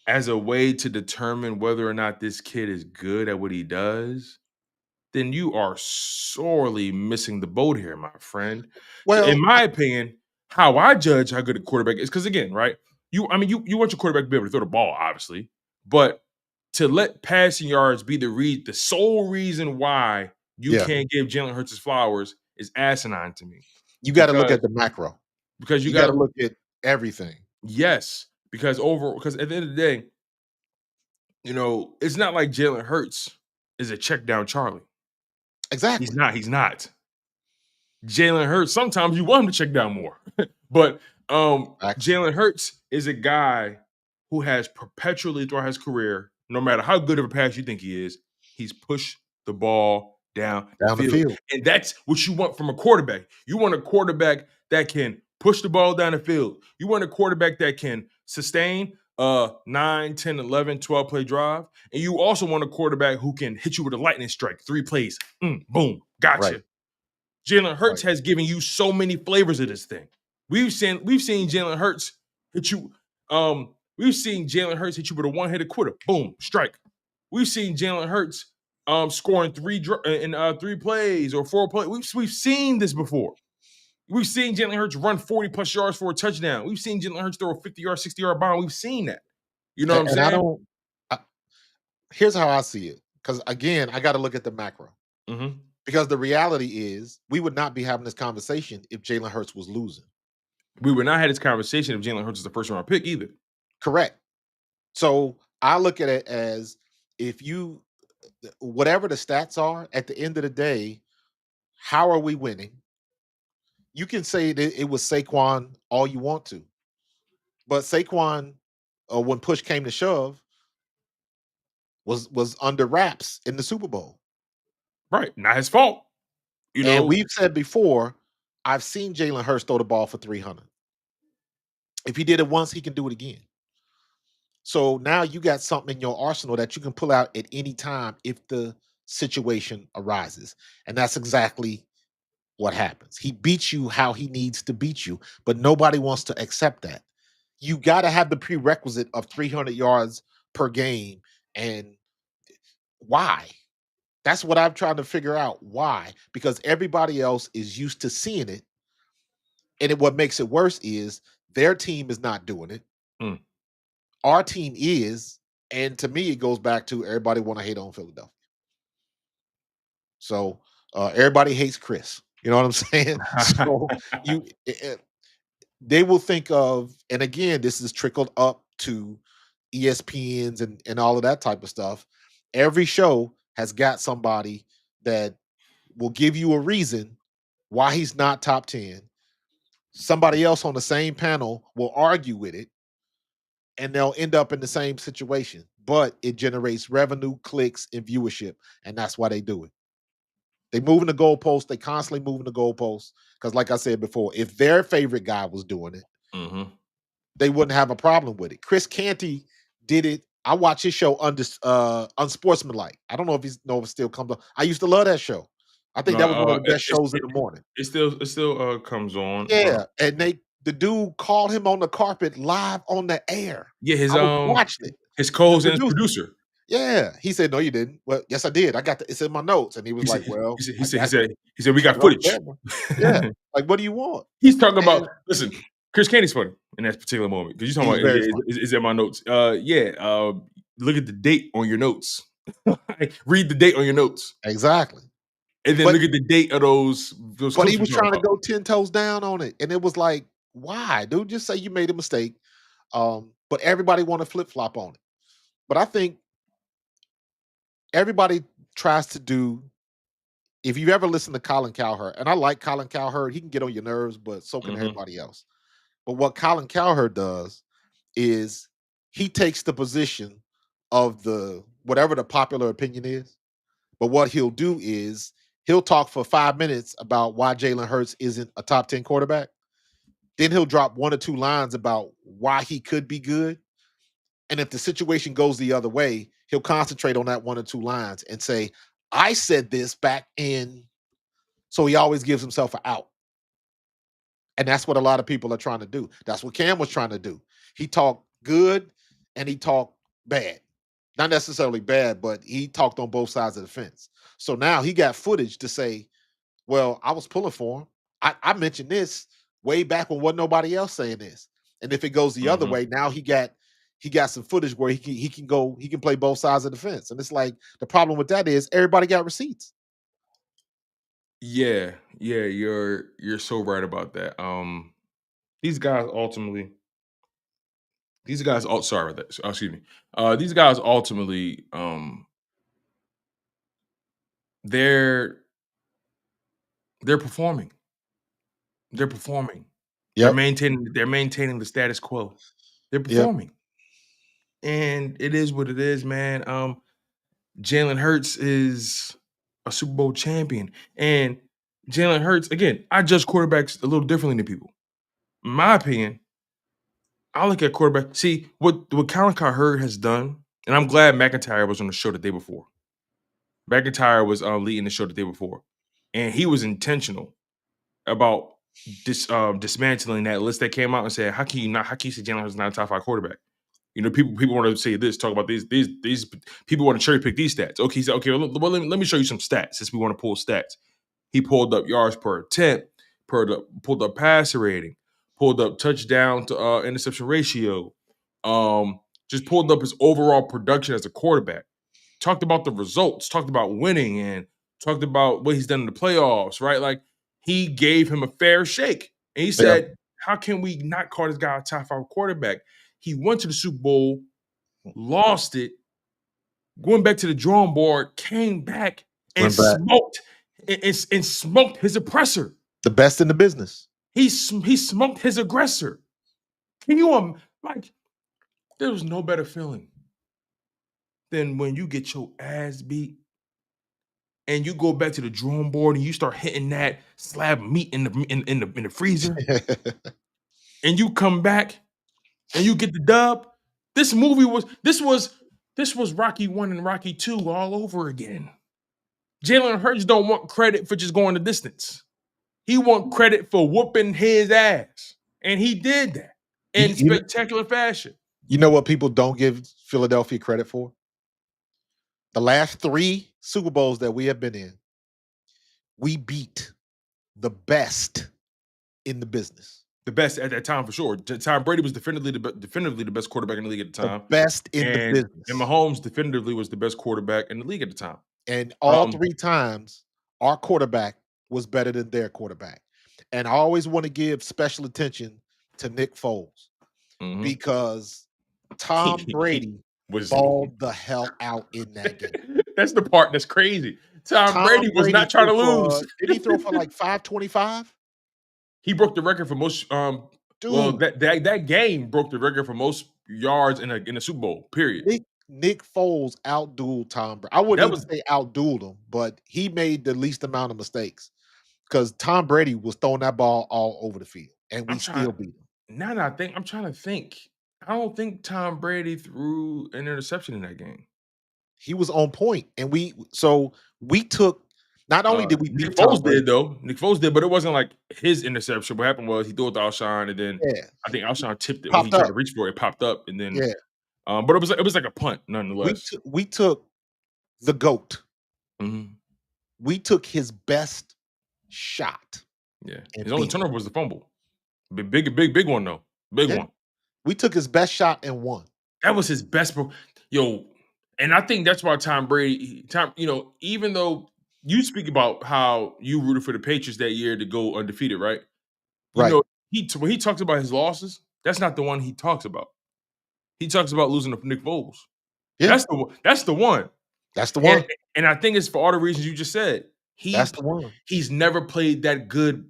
as a way to determine whether or not this kid is good at what he does, then you are sorely missing the boat here, my friend. Well, in my opinion, how I judge how good a quarterback is, because again, right? You want your quarterback to be able to throw the ball, obviously, but to let passing yards be the sole reason why you can't give Jalen Hurts his flowers is asinine to me. You got to look at the macro. Because you got to look at everything. Yes, because at the end of the day, it's not like Jalen Hurts is a check down Charlie. Exactly. He's not. Jalen Hurts, sometimes you want him to check down more. But Jalen Hurts is a guy who has perpetually throughout his career, no matter how good of a pass you think he is, he's pushed the ball down the field. And that's what you want from a quarterback. You want a quarterback that can push the ball down the field. You want a quarterback that can sustain a 9, 10, 11, 12 play drive. And you also want a quarterback who can hit you with a lightning strike, 3 plays. Boom, gotcha. Right. Jalen Hurts has given you so many flavors of this thing. We've seen Jalen Hurts hit you. We've seen Jalen Hurts hit you with a one-hitter quitter. Boom, strike. We've seen Jalen Hurts scoring 3 plays or 4 plays. We've seen this before. We've seen Jalen Hurts run 40+ yards for a touchdown. We've seen Jalen Hurts throw a 50-yard, 60-yard bomb. We've seen that. You know what I'm saying? Here's how I see it. Because again, I got to look at the macro. Mm-hmm. Because the reality is, we would not be having this conversation if Jalen Hurts was losing. We would not have this conversation if Jalen Hurts is the first round pick either. Correct. So I look at it as, if you, whatever the stats are, at the end of the day, how are we winning? You can say that it was Saquon all you want to. But Saquon, when push came to shove, was under wraps in the Super Bowl. Right. Not his fault. You know, and we've said before, I've seen Jalen Hurts throw the ball for 300. If he did it once, he can do it again. So now you got something in your arsenal that you can pull out at any time if the situation arises. And that's exactly what happens. He beats you how he needs to beat you, but nobody wants to accept that. You got to have the prerequisite of 300 yards per game. And why? That's what I'm trying to figure out. Why? Because everybody else is used to seeing it. And what makes it worse is their team is not doing it. Our team is. And to me, it goes back to everybody want to hate on Philadelphia. So everybody hates Chris. You know what I'm saying? So they will think of, and again, this is trickled up to ESPNs and all of that type of stuff. Every show has got somebody that will give you a reason why he's not top 10. Somebody else on the same panel will argue with it, and they'll end up in the same situation. But it generates revenue, clicks, and viewership, and that's why they do it. They moving the goalposts. They constantly moving the goalposts because, like I said before, if their favorite guy was doing it, they wouldn't have a problem with it. Chris Canty did it. I watch his show Unsportsmanlike. I don't know if it still comes on. I used to love that show. I think that was one of the best shows in the morning. It still comes on. Yeah, and the dude called him on the carpet live on the air. Yeah, I watched it. His co-host and his producer. Yeah, he said, "No, you didn't." Well, yes, I did. I got it's in my notes, and he was like, "Well," he said, "We got footage." Yeah, like, what do you want? He's talking about. Listen, Chris Candy's funny in that particular moment because you're talking about is in my notes. Look at the date on your notes. Read the date on your notes. Exactly. And then look at the date of those. But he was trying to go 10 toes down on it, and it was like, why, dude? Just say you made a mistake. But everybody want to flip flop on it. But I think everybody tries to do. If you ever listen to Colin Cowherd, and I like Colin Cowherd, he can get on your nerves, but so can everybody else. But what Colin Cowherd does is he takes the position of whatever the popular opinion is. But what he'll do is he'll talk for 5 minutes about why Jalen Hurts isn't a top 10 quarterback. Then he'll drop 1 or 2 lines about why he could be good. And if the situation goes the other way, he'll concentrate on that 1 or 2 lines and say, I said this back in. So he always gives himself an out. And that's what a lot of people are trying to do. That's what Cam was trying to do. He talked good and he talked bad. Not necessarily bad, but he talked on both sides of the fence. So now he got footage to say, well, I was pulling for him. I mentioned this way back when wasn't nobody else saying this. And if it goes the other way, now he got some footage where he can play both sides of the fence. And it's like, the problem with that is everybody got receipts. Yeah, you're so right about that. These guys ultimately, these guys ultimately, they're performing. They're performing. Yep. They're maintaining the status quo. They're Yep. performing. And it is what it is, man. Jalen Hurts is a Super Bowl champion. And Jalen Hurts, again, I judge quarterbacks a little differently than people. In my opinion, I look at quarterback. See, what Colin Cowherd has done, and I'm glad McIntyre was on the show the day before. McIntyre was leading the show the day before. And he was intentional about dismantling that list that came out and said, how can you say Jalen Hurts is not a top 5 quarterback? You know, people want to say this, talk about these people want to cherry pick these stats. Okay, he said, okay, well, let me show you some stats since we want to pull stats. He pulled up yards per attempt, pulled up passer rating, pulled up touchdown to interception ratio, just pulled up his overall production as a quarterback. Talked about the results, talked about winning, and talked about what he's done in the playoffs, right? Like, he gave him a fair shake. And he said, how can we not call this guy a top 5 quarterback? He went to the Super Bowl, lost it, going back to the drawing board, came back and smoked and smoked his oppressor. The best in the business. He smoked his aggressor. Can you like? There was no better feeling than when you get your ass beat and you go back to the drawing board and you start hitting that slab of meat in the freezer, and you come back and you get the dub. This was Rocky 1 and Rocky 2 all over again. Jalen Hurts don't want credit for just going the distance. He want credit for whooping his ass. And he did that in spectacular fashion. You know what people don't give Philadelphia credit for? The last 3 Super Bowls that we have been in, we beat the best in the business. The best at that time, for sure. Tom Brady was definitively the best quarterback in the league at the time. The best in the business. And Mahomes definitively was the best quarterback in the league at the time. And all 3 times, our quarterback was better than their quarterback. And I always want to give special attention to Nick Foles because Tom Brady balled the hell out in that game. That's the part that's crazy. Tom Brady was not trying to lose. Did he throw for like 525? He broke the record for most. Well, that game broke the record for most yards in a Super Bowl. Period. Nick Foles outdueled Tom Brady. I wouldn't even say outdueled him, but he made the least amount of mistakes because Tom Brady was throwing that ball all over the field, and we still beat him. Now that I'm trying to think. I don't think Tom Brady threw an interception in that game. He was on point, and we took. Not only did we beat Nick Foles did, though. Nick Foles did, but it wasn't like his interception. What happened was he threw it to Alshon, and then I think Alshon tipped it when he tried to reach for it. It popped up, and then but it was like a punt, nonetheless. We took the GOAT. Mm-hmm. We took his best shot. Yeah, his only turnover was the fumble. Big one though. Big one. We took his best shot and won. That was his best. And I think that's why Tom Brady. Even though you speak about how you rooted for the Patriots that year to go undefeated, right? Right. When he talks about his losses, that's not the one he talks about. He talks about losing to Nick Foles. Yeah. That's the one. That's the one. And I think it's for all the reasons you just said. That's the one. He's never played that good.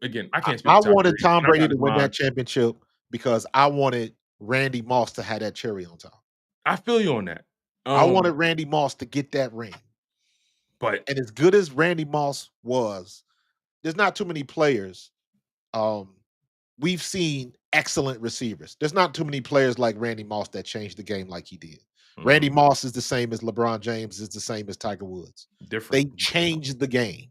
Again, I can't speak. I wanted Tom Brady to win that championship because I wanted Randy Moss to have that cherry on top. I feel you on that. I wanted Randy Moss to get that ring. And as good as Randy Moss was, there's not too many players. We've seen excellent receivers. There's not too many players like Randy Moss that changed the game like he did. Mm-hmm. Randy Moss is the same as LeBron James, is the same as Tiger Woods. They changed the game.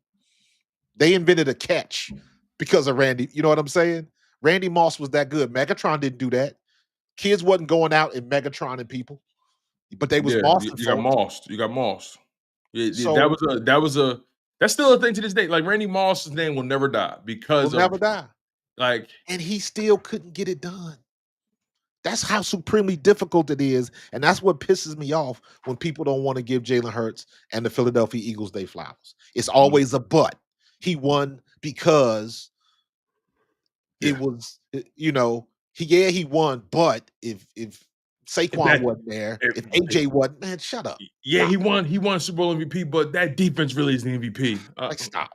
They invented a catch because of Randy. You know what I'm saying? Randy Moss was that good. Megatron didn't do that. Kids wasn't going out and Megatron and people, but they was mossing. You got mossed. Yeah, so, that's still a thing to this day. Like Randy Moss's name will never die because never die. Like, and he still couldn't get it done. That's how supremely difficult it is, and that's what pisses me off when people don't want to give Jalen Hurts and the Philadelphia Eagles their flowers. It's always a but. He won because it was, he won. But if Saquon wasn't there, if AJ wasn't, man, shut up. Yeah, he won Super Bowl MVP, but that defense really is the MVP. Stop.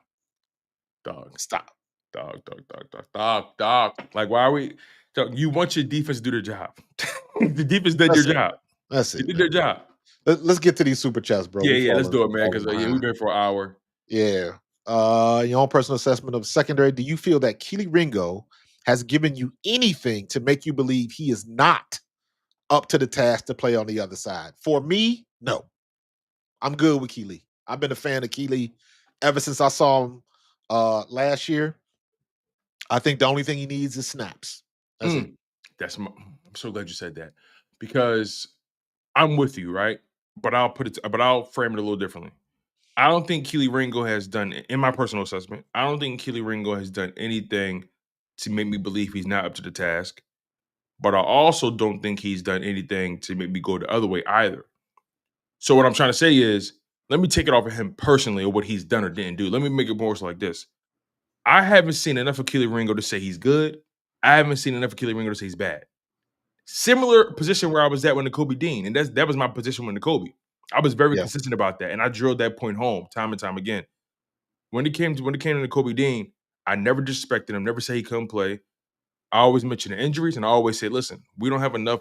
Dog. Stop. Dog. Like, why are we? You want your defense to do their job. The defense did their job. That's They it. did their job. Let's get to these super chats, bro. Yeah, let's do it, man. Because we've been for an hour. Yeah. Your own personal assessment of secondary. Do you feel that Kelee Ringo has given you anything to make you believe he is not up to the task to play on the other side? For me, no. I'm good with Kelee. I've been a fan of Kelee ever since I saw him last year. I think the only thing he needs is snaps. That's it. I'm so glad you said that, because I'm with you, right? But I'll frame it a little differently. I don't think Kelee Ringo has done, in my personal assessment, I don't think Kelee Ringo has done anything to make me believe he's not up to the task. But I also don't think he's done anything to make me go the other way either. So what I'm trying to say is, let me take it off of him personally or what he's done or didn't do. Let me make it more so like this. I haven't seen enough of Kelee Ringo to say he's good. I haven't seen enough of Kelee Ringo to say he's bad. Similar position where I was at when Nakobe Dean, and that was my position with Nakobe. I was very consistent about that, and I drilled that point home time and time again. When it came to Nakobe Dean, I never disrespected him, never say he couldn't play. I always mention the injuries, and I always say, listen, we don't have enough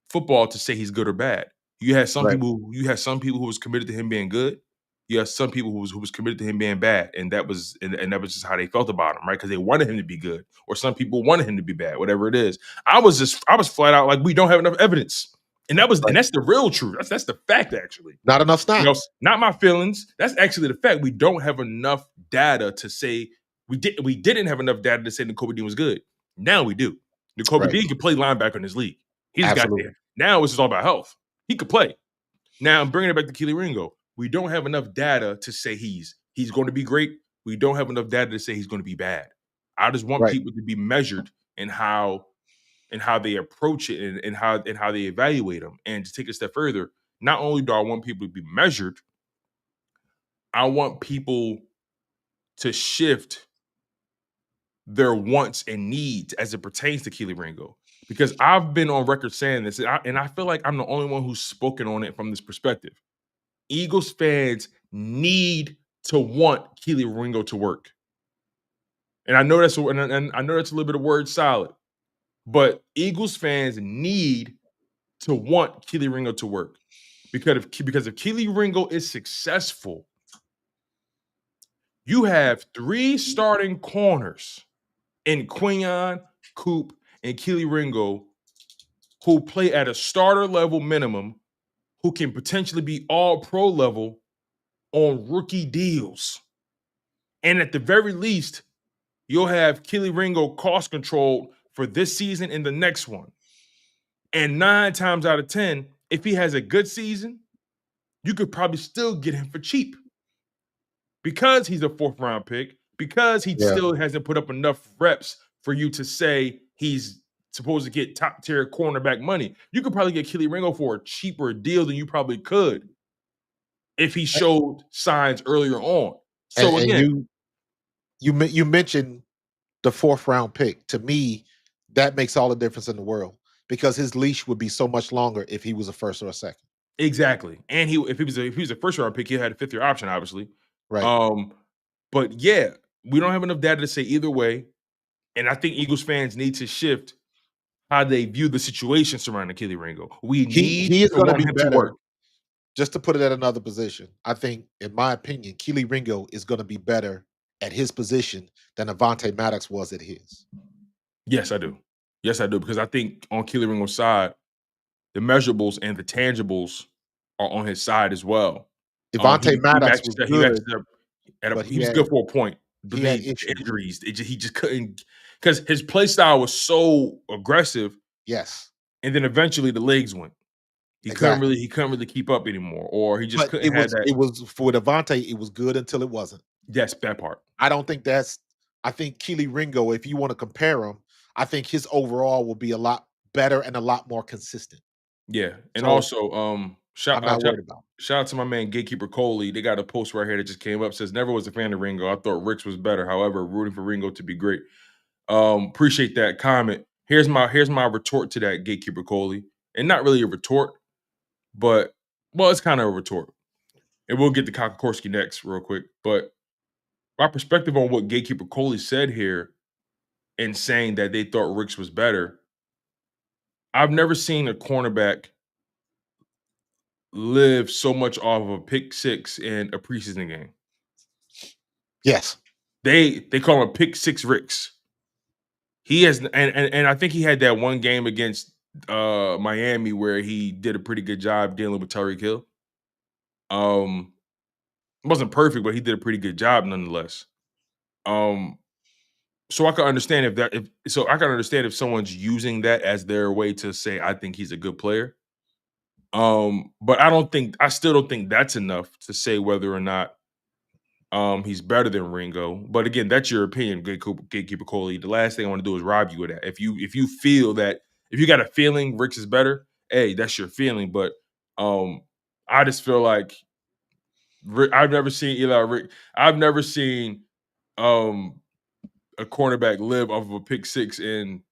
football to say he's good or bad. You had some people who was committed to him being good. You had some people who was committed to him being bad, and that was just how they felt about him, right? Because they wanted him to be good, or some people wanted him to be bad, whatever it is. I was flat out like, we don't have enough evidence, and that's the real truth. That's the fact, actually. Not enough snaps. Not my feelings. That's actually the fact. We don't have enough data to say we didn't have enough data to say Nakobe Dean was good. Now we do. Nakobe Dean can play linebacker in this league. He's got there. Now it's just all about health. He could play. Now I'm bringing it back to Kelee Ringo. We don't have enough data to say he's going to be great. We don't have enough data to say he's going to be bad. I just want people to be measured in how they approach it and how they evaluate them. And to take a step further, not only do I want people to be measured, I want people to shift their wants and needs as it pertains to Kelee Ringo. Because I've been on record saying this, and I feel like I'm the only one who's spoken on it from this perspective. Eagles fans need to want Kelee Ringo to work. And I know that's a little bit of word salad, but Eagles fans need to want Kelee Ringo to work. Because if Kelee Ringo is successful, you have 3 starting corners in Quinyon, Coop, and Kelee Ringo who play at a starter level minimum, who can potentially be all pro level on rookie deals. And at the very least, you'll have Kelee Ringo cost controlled for this season and the next one. And 9 times out of 10, if he has a good season, you could probably still get him for cheap. Because he's a 4th round pick, because he still hasn't put up enough reps for you to say he's supposed to get top tier cornerback money. You could probably get Kelee Ringo for a cheaper deal than you probably could if he showed signs earlier on. So again, you mentioned the 4th round pick. To me, that makes all the difference in the world, because his leash would be so much longer if he was a 1st or a 2nd. Exactly. And if he was a 1st round pick, he had a 5th year option, obviously. Right. But yeah, we don't have enough data to say either way. And I think Eagles fans need to shift how they view the situation surrounding Kelee Ringo. He is going to be better. Just to put it at another position, I think, in my opinion, Kelee Ringo is going to be better at his position than Avonte Maddox was at his. Yes, I do. Because I think on Kelee Ringo's side, the measurables and the tangibles are on his side as well. Avonte Maddox was good, he was good for a point. But the injuries, he just couldn't, because his play style was so aggressive. Yes. And then eventually the legs went. He couldn't really keep up anymore, or he just couldn't have that. It was for Avonte, it was good until it wasn't. Yes, that part. I think Kelee Ringo, if you want to compare him, I think his overall will be a lot better and a lot more consistent. Yeah. And also, shout out to my man Gatekeeper Coley. They got a post right here that just came up, says, never was a fan of Ringo. I thought Ricks was better. However, rooting for Ringo to be great. Appreciate that comment. Here's my retort to that, Gatekeeper Coley. And not really a retort, but it's kind of a retort. And we'll get to Kokorski next real quick. But my perspective on what Gatekeeper Coley said here and saying that they thought Ricks was better, I've never seen a cornerback live so much off of a pick six in a preseason game. Yes. They call him pick six Ricks. He has, and I think he had that one game against Miami where he did a pretty good job dealing with Tyreek Hill. It wasn't perfect, but he did a pretty good job nonetheless. So I can understand if someone's using that as their way to say, I think he's a good player. But I still don't think that's enough to say whether or not he's better than Ringo. But again, that's your opinion, Gatekeeper Coley. The last thing I want to do is rob you of that. If you feel that, if you got a feeling Ricks is better, hey, that's your feeling. But I just feel like I've never seen Eli Rick. I've never seen a cornerback live off of a pick six in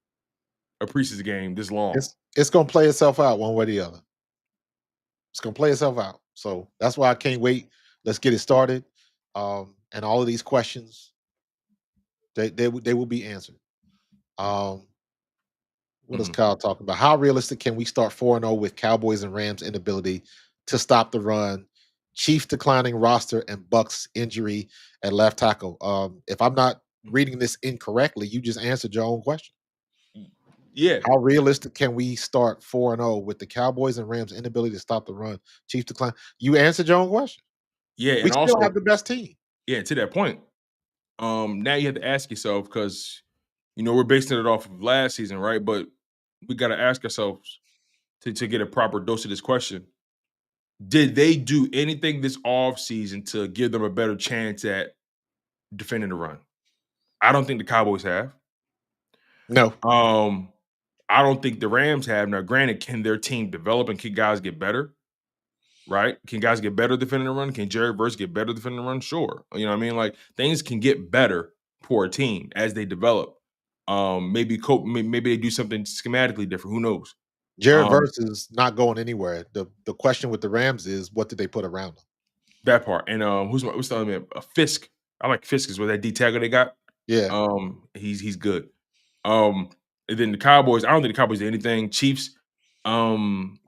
a preseason game this long. It's gonna play itself out one way or the other. It's gonna play itself out. So that's why I can't wait. Let's get it started. And all of these questions, they will be answered. What is Kyle talking about? How realistic can we start 4-0 with Cowboys and Rams' inability to stop the run, Chiefs declining roster, and Bucks injury at left tackle? If I'm not reading this incorrectly, you just answered your own question. Yeah. How realistic can we start 4-0 with the Cowboys and Rams' inability to stop the run, Chiefs decline? You answered your own question. Yeah, we and still also have the best team. Yeah, to that point. Now you have to ask yourself, because we're basing it off of last season, right? But we got to ask ourselves to get a proper dose of this question. Did they do anything this offseason to give them a better chance at defending the run? I don't think the Cowboys have. No. I don't think the Rams have. Now, granted, can their team develop and can guys get better? Right? Can guys get better defending the run? Can Jared Verse get better defending the run? Sure. You know what I mean? Like, things can get better for a team as they develop. Maybe they do something schematically different. Who knows? Jared Verse is not going anywhere. The question with the Rams is, what did they put around him? That part. And who's telling me? Fisk. I like Fisk is what that D tackle they got. Yeah. He's good. And then the Cowboys, I don't think the Cowboys did anything. Chiefs,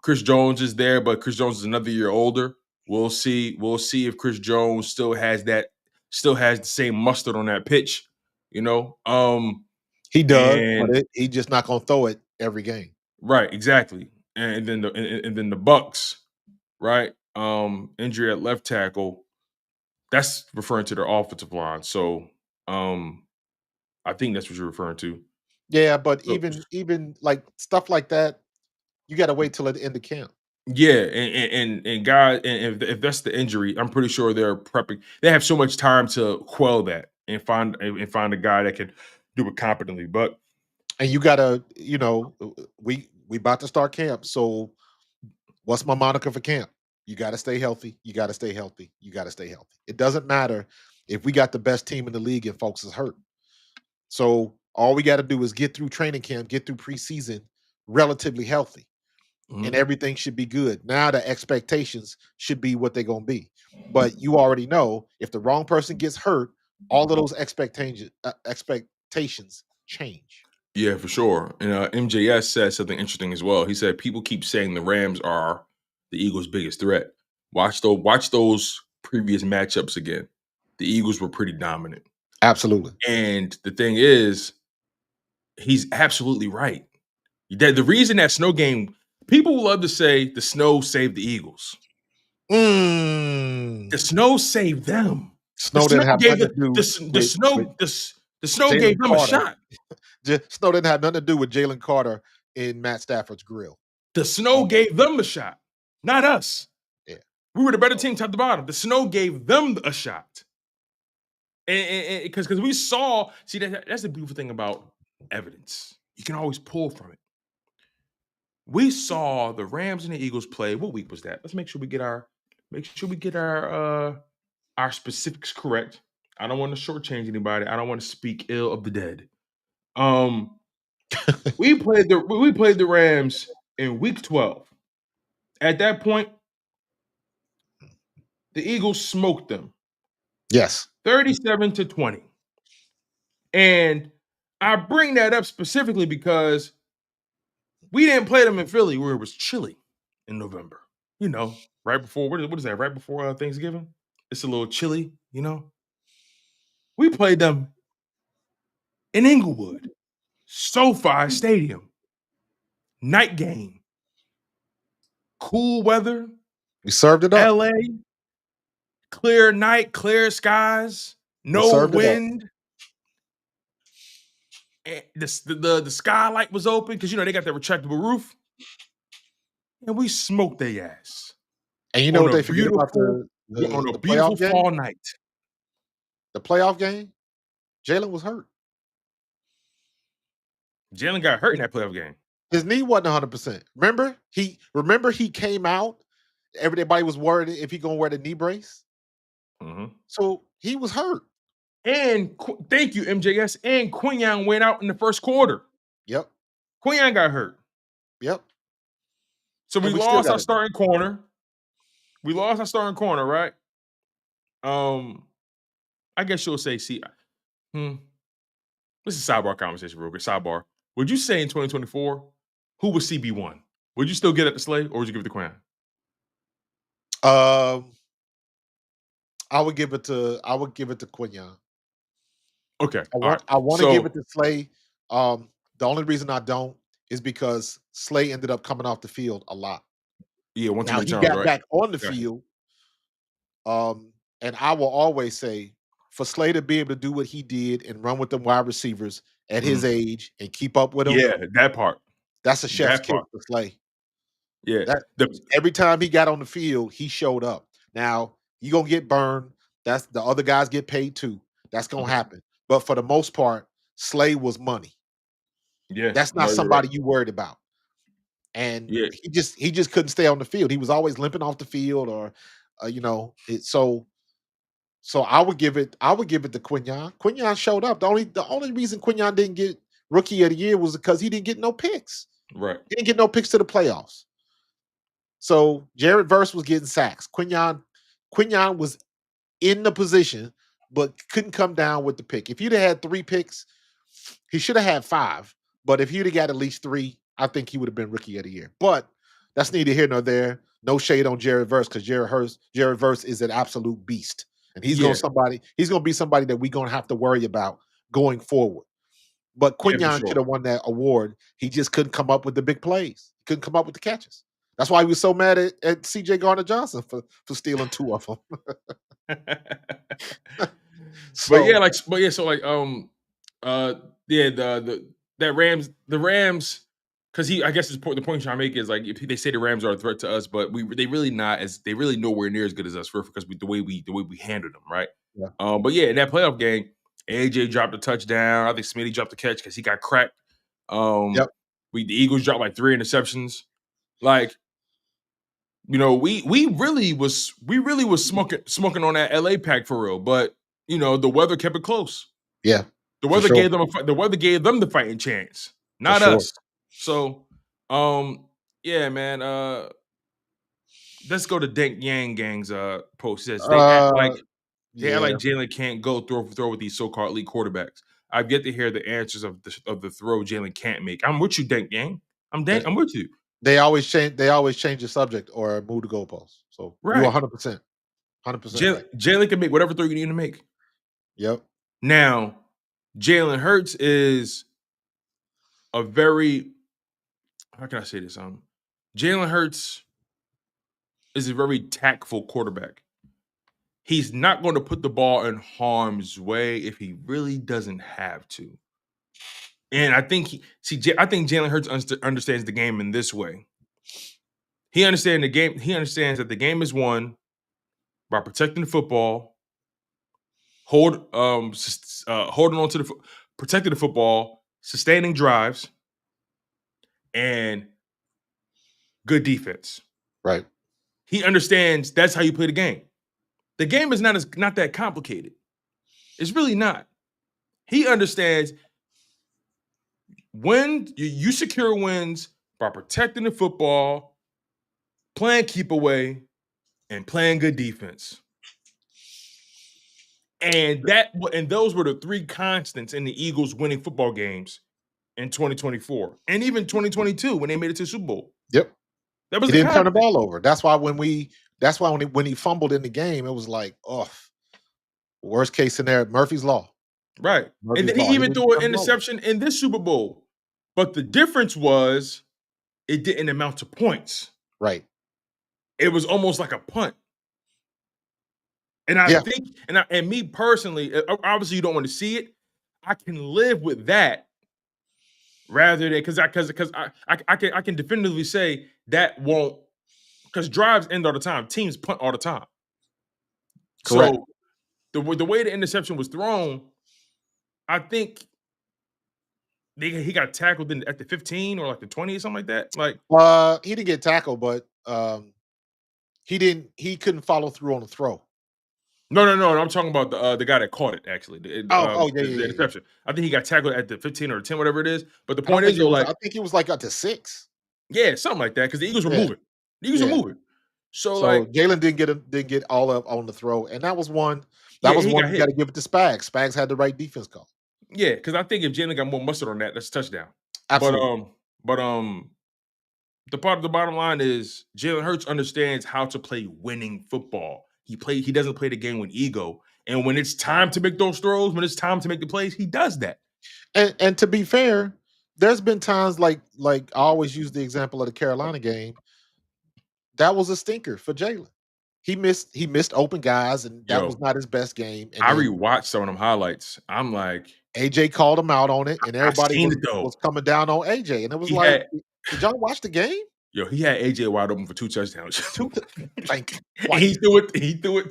Chris Jones is there, but Chris Jones is another year older. We'll see if Chris Jones still has the same mustard on that pitch. He does, but he's just not gonna throw it every game. Right, exactly. And then the Bucks, right? Injury at left tackle. That's referring to their offensive line. So I think that's what you're referring to. Yeah, but even like stuff like that, you got to wait till the end of camp. Yeah, and guys, and if that's the injury, I'm pretty sure they're prepping. They have so much time to quell that and find a guy that can do it competently. But you gotta, we about to start camp. So what's my moniker for camp? You got to stay healthy. You got to stay healthy. You got to stay healthy. It doesn't matter if we got the best team in the league and folks is hurt. So all we got to do is get through training camp, get through preseason relatively healthy, and everything should be good. Now the expectations should be what they're going to be. But you already know if the wrong person gets hurt, all of those expectations change. Yeah, for sure. And MJS said something interesting as well. He said people keep saying the Rams are the Eagles' biggest threat. Watch those previous matchups again. The Eagles were pretty dominant. Absolutely. And the thing is, he's absolutely right. The reason that snow game, people love to say the snow saved the Eagles. The snow saved them. Snow didn't have nothing to do the snow gave them a shot. Snow didn't have nothing to do with Jalen Carter in Matt Stafford's grill. The snow gave them a shot, not us. Yeah. We were the better team top to bottom. The snow gave them a shot. And because we saw, that's the beautiful thing about evidence. You can always pull from it. We saw the Rams and the Eagles play. What week was that? Let's make sure we get our specifics correct. I don't want to shortchange anybody. I don't want to speak ill of the dead. We played the Rams in week 12. At that point, the Eagles smoked them Yes. 37-20. And I bring that up specifically because we didn't play them in Philly where it was chilly in November. Right before, what is that? Right before Thanksgiving? It's a little chilly, We played them in Inglewood, SoFi Stadium, night game, cool weather, We served it up. LA, clear night, clear skies, no wind. And the skylight was open because they got that retractable roof, and we smoked their ass. And you know what they forget about on a the beautiful playoff game? fall night. The playoff game, Jalen was hurt. Jalen got hurt in that playoff game. His knee wasn't 100%. Remember he came out. Everybody was worried if he gonna wear the knee brace. Mm-hmm. So he was hurt. And thank you, MJS. And Quinyon went out in the first quarter. Yep. Quinyon got hurt. Yep. So we lost our starting corner. We lost our starting corner, right? I guess you'll say, this is a sidebar conversation real quick. Sidebar. Would you say in 2024, who was CB1? Would you still get it to Slay, or would you give it to Quinyon? I would give it to Quinyon. Okay. I want to give it to Slay. The only reason I don't is because Slay ended up coming off the field a lot. Yeah, now he got back on the field. And I will always say, for Slay to be able to do what he did and run with them wide receivers at his age and keep up with them. Yeah, that part. That's a chef's kiss for Slay. Yeah. Every time he got on the field, he showed up. Now, you're going to get burned. That's the other guys get paid too. That's going to happen. But for the most part, Slay was money. Yeah. That's not somebody you worried about. And he just couldn't stay on the field. He was always limping off the field, or so I would give it to Quinyon. Quinyon showed up. The only reason Quinyon didn't get Rookie of the Year was because he didn't get no picks. Right. He didn't get no picks to the playoffs. So Jared Verse was getting sacks. Quinyon was in the position, but couldn't come down with the pick. If you'd have had 3 picks, he should have had 5. But if he'd have got at least 3, I think he would have been Rookie of the Year. But that's neither here nor there. No shade on Jared Verse, because Jared Verse is an absolute beast. And he's going to be somebody that we're going to have to worry about going forward. But Quinyon could have won that award. He just couldn't come up with the big plays. He couldn't come up with the catches. That's why he was so mad at CJ Gardner-Johnson for stealing 2 of them. The Rams, because I guess the point I'm trying to make is, like, if they say the Rams are a threat to us, but they really nowhere near as good as us because the way we handled them, right? Yeah. But yeah, in that playoff game, AJ dropped a touchdown. I think Smitty dropped a catch because he got cracked. The Eagles dropped like 3 interceptions. Like, we really was smoking on that LA pack for real, but the weather kept it close. Yeah. The weather gave them the fighting chance, not us. So, yeah, man. Let's go to Dank Yang Gang's post. Says they act like Jalen can't go throw with these so-called elite quarterbacks. I've yet to hear the answers of the throw Jalen can't make. I'm with you, Dank Yang. I'm with you. They always change the subject or move the goalposts. So you're 100%. 100%. Jalen can make whatever throw you need to make. Yep. Now, Jalen Hurts is a very, how can I say this? Jalen Hurts is a very tactful quarterback. He's not going to put the ball in harm's way if he really doesn't have to. And I think Jalen Hurts understands the game in this way. He understands the game. He understands that the game is won by protecting the football, holding on to protecting the football, sustaining drives, and good defense. Right. He understands that's how you play the game. The game is not that complicated. It's really not. He understands when you secure wins by protecting the football, playing keep away, and playing good defense. And those were the three constants in the Eagles winning football games in 2024 and even 2022 when they made it to the Super Bowl. Yep. That was he didn't turn the ball over. That's why when he fumbled in the game, it was like, oh, worst case scenario, Murphy's Law. Right. Murphy's and then Law. he even threw an interception in this Super Bowl. But the difference was it didn't amount to points. Right. It was almost like a punt. And I think, and me personally, obviously you don't want to see it. I can live with that rather than because I can definitively say that won't, because drives end all the time. Teams punt all the time. Correct. So the way the interception was thrown, I think he got tackled at the 15 or like the 20 or something like that. Like he didn't get tackled, but he couldn't follow through on the throw. No. I'm talking about the guy that caught it, actually. The interception. I think he got tackled at the 15 or the 10, whatever it is. But the point is, I think he was like up to 6. Yeah, something like that, because the Eagles were moving. The Eagles were moving. So like Jalen didn't get all up on the throw, and that was one. That was one you got to give it to Spags. Spags had the right defense call. Yeah, because I think if Jalen got more mustard on that, that's a touchdown. Absolutely. But the part of the bottom line is Jalen Hurts understands how to play winning football. He doesn't play the game with ego. And when it's time to make those throws, when it's time to make the plays, he does that. And to be fair, there's been times like I always use the example of the Carolina game. That was a stinker for Jalen. He missed open guys, and that was not his best game. And I rewatched some of them highlights. I'm like, AJ called him out on it, and everybody was coming down on AJ. And it was did y'all watch the game? Yo, he had AJ wide open for 2 touchdowns. He threw it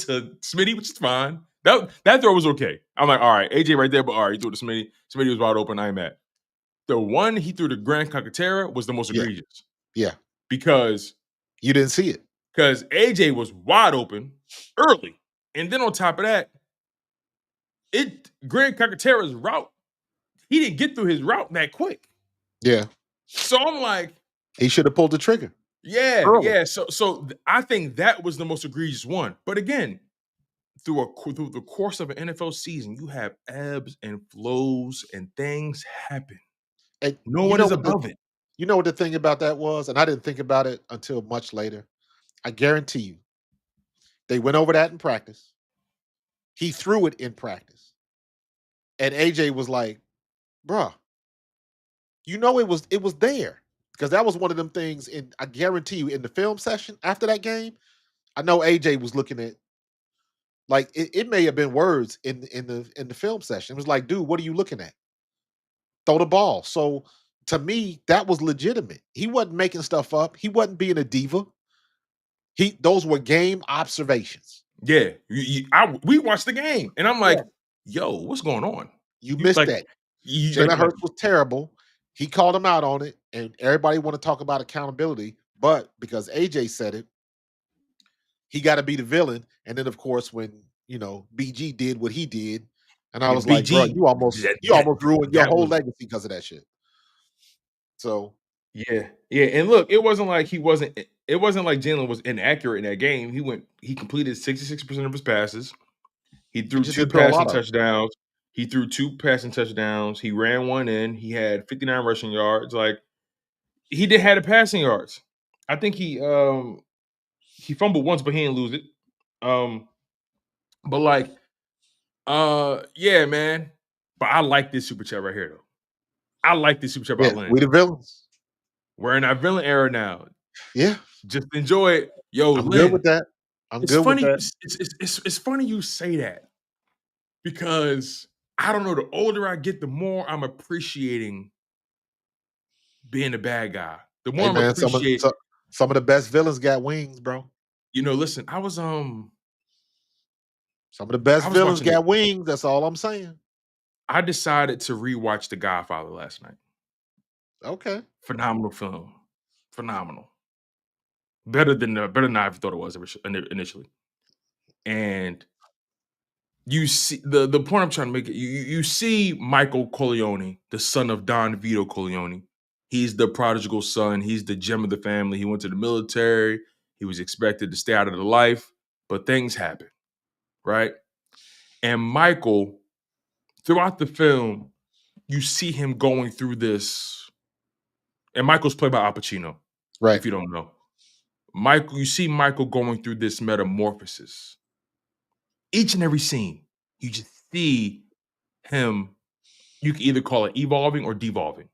to Smitty, which is fine. That throw was okay. I'm like, all right, AJ right there, but all right, he threw it to Smitty. Smitty was wide open. I'm at. The one he threw to Grand Concatera was the most egregious. Yeah. Because you didn't see it. Because AJ was wide open early. And then on top of that, Grand Concatera's route, he didn't get through his route that quick. Yeah. So I'm like, he should have pulled the trigger. Yeah, yeah. So I think that was the most egregious one. But again, through the course of an NFL season, you have ebbs and flows and things happen. And no one is above it. You know what the thing about that was? And I didn't think about it until much later. I guarantee you, they went over that in practice. He threw it in practice. And AJ was like, bruh, you know it was there. Because that was one of them things, I guarantee you, in the film session after that game, I know AJ was looking at, like, it may have been words in the film session. It was like, dude, what are you looking at? Throw the ball. So to me, that was legitimate. He wasn't making stuff up. He wasn't being a diva. Those were game observations. Yeah. We watched the game, and I'm like, yo, what's going on? You missed that. Jalen Hurts was terrible. He called him out on it, and everybody want to talk about accountability, but because AJ said it, he got to be the villain. And then, of course, when BG did what he did, and I was like, bro, you almost ruined your whole legacy because of that shit. So yeah, and look, it wasn't like Jalen was inaccurate in that game. He completed 66% of his passes. He threw 2 passing touchdowns. He threw 2 passing touchdowns. He ran one in. He had 59 rushing yards. Like, he did have the passing yards. I think he fumbled once, but he didn't lose it. But like, yeah, man. But I like this super chat right here, though. I like this super chat about Lynn. We the villains. We're in our villain era now. Yeah. Just enjoy it. Yo, I'm Lynn, good with that. It's funny you say that, because I don't know, the older I get, the more I'm appreciating being a bad guy. The more I'm appreciating. Some of the best villains got wings, bro. Listen, I was some of the best villains got wings. That's all I'm saying. I decided to rewatch The Godfather last night. Okay. Phenomenal film. Phenomenal. Better than I thought it was initially. And you see the point I'm trying to make. You see Michael Corleone, the son of Don Vito Corleone. He's the prodigal son. He's the gem of the family. He went to the military. He was expected to stay out of the life, but things happen, right? And Michael, throughout the film, you see him going through this. And Michael's played by Al Pacino, right? If you don't know. You see Michael going through this metamorphosis. Each and every scene, you just see him. You can either call it evolving or devolving.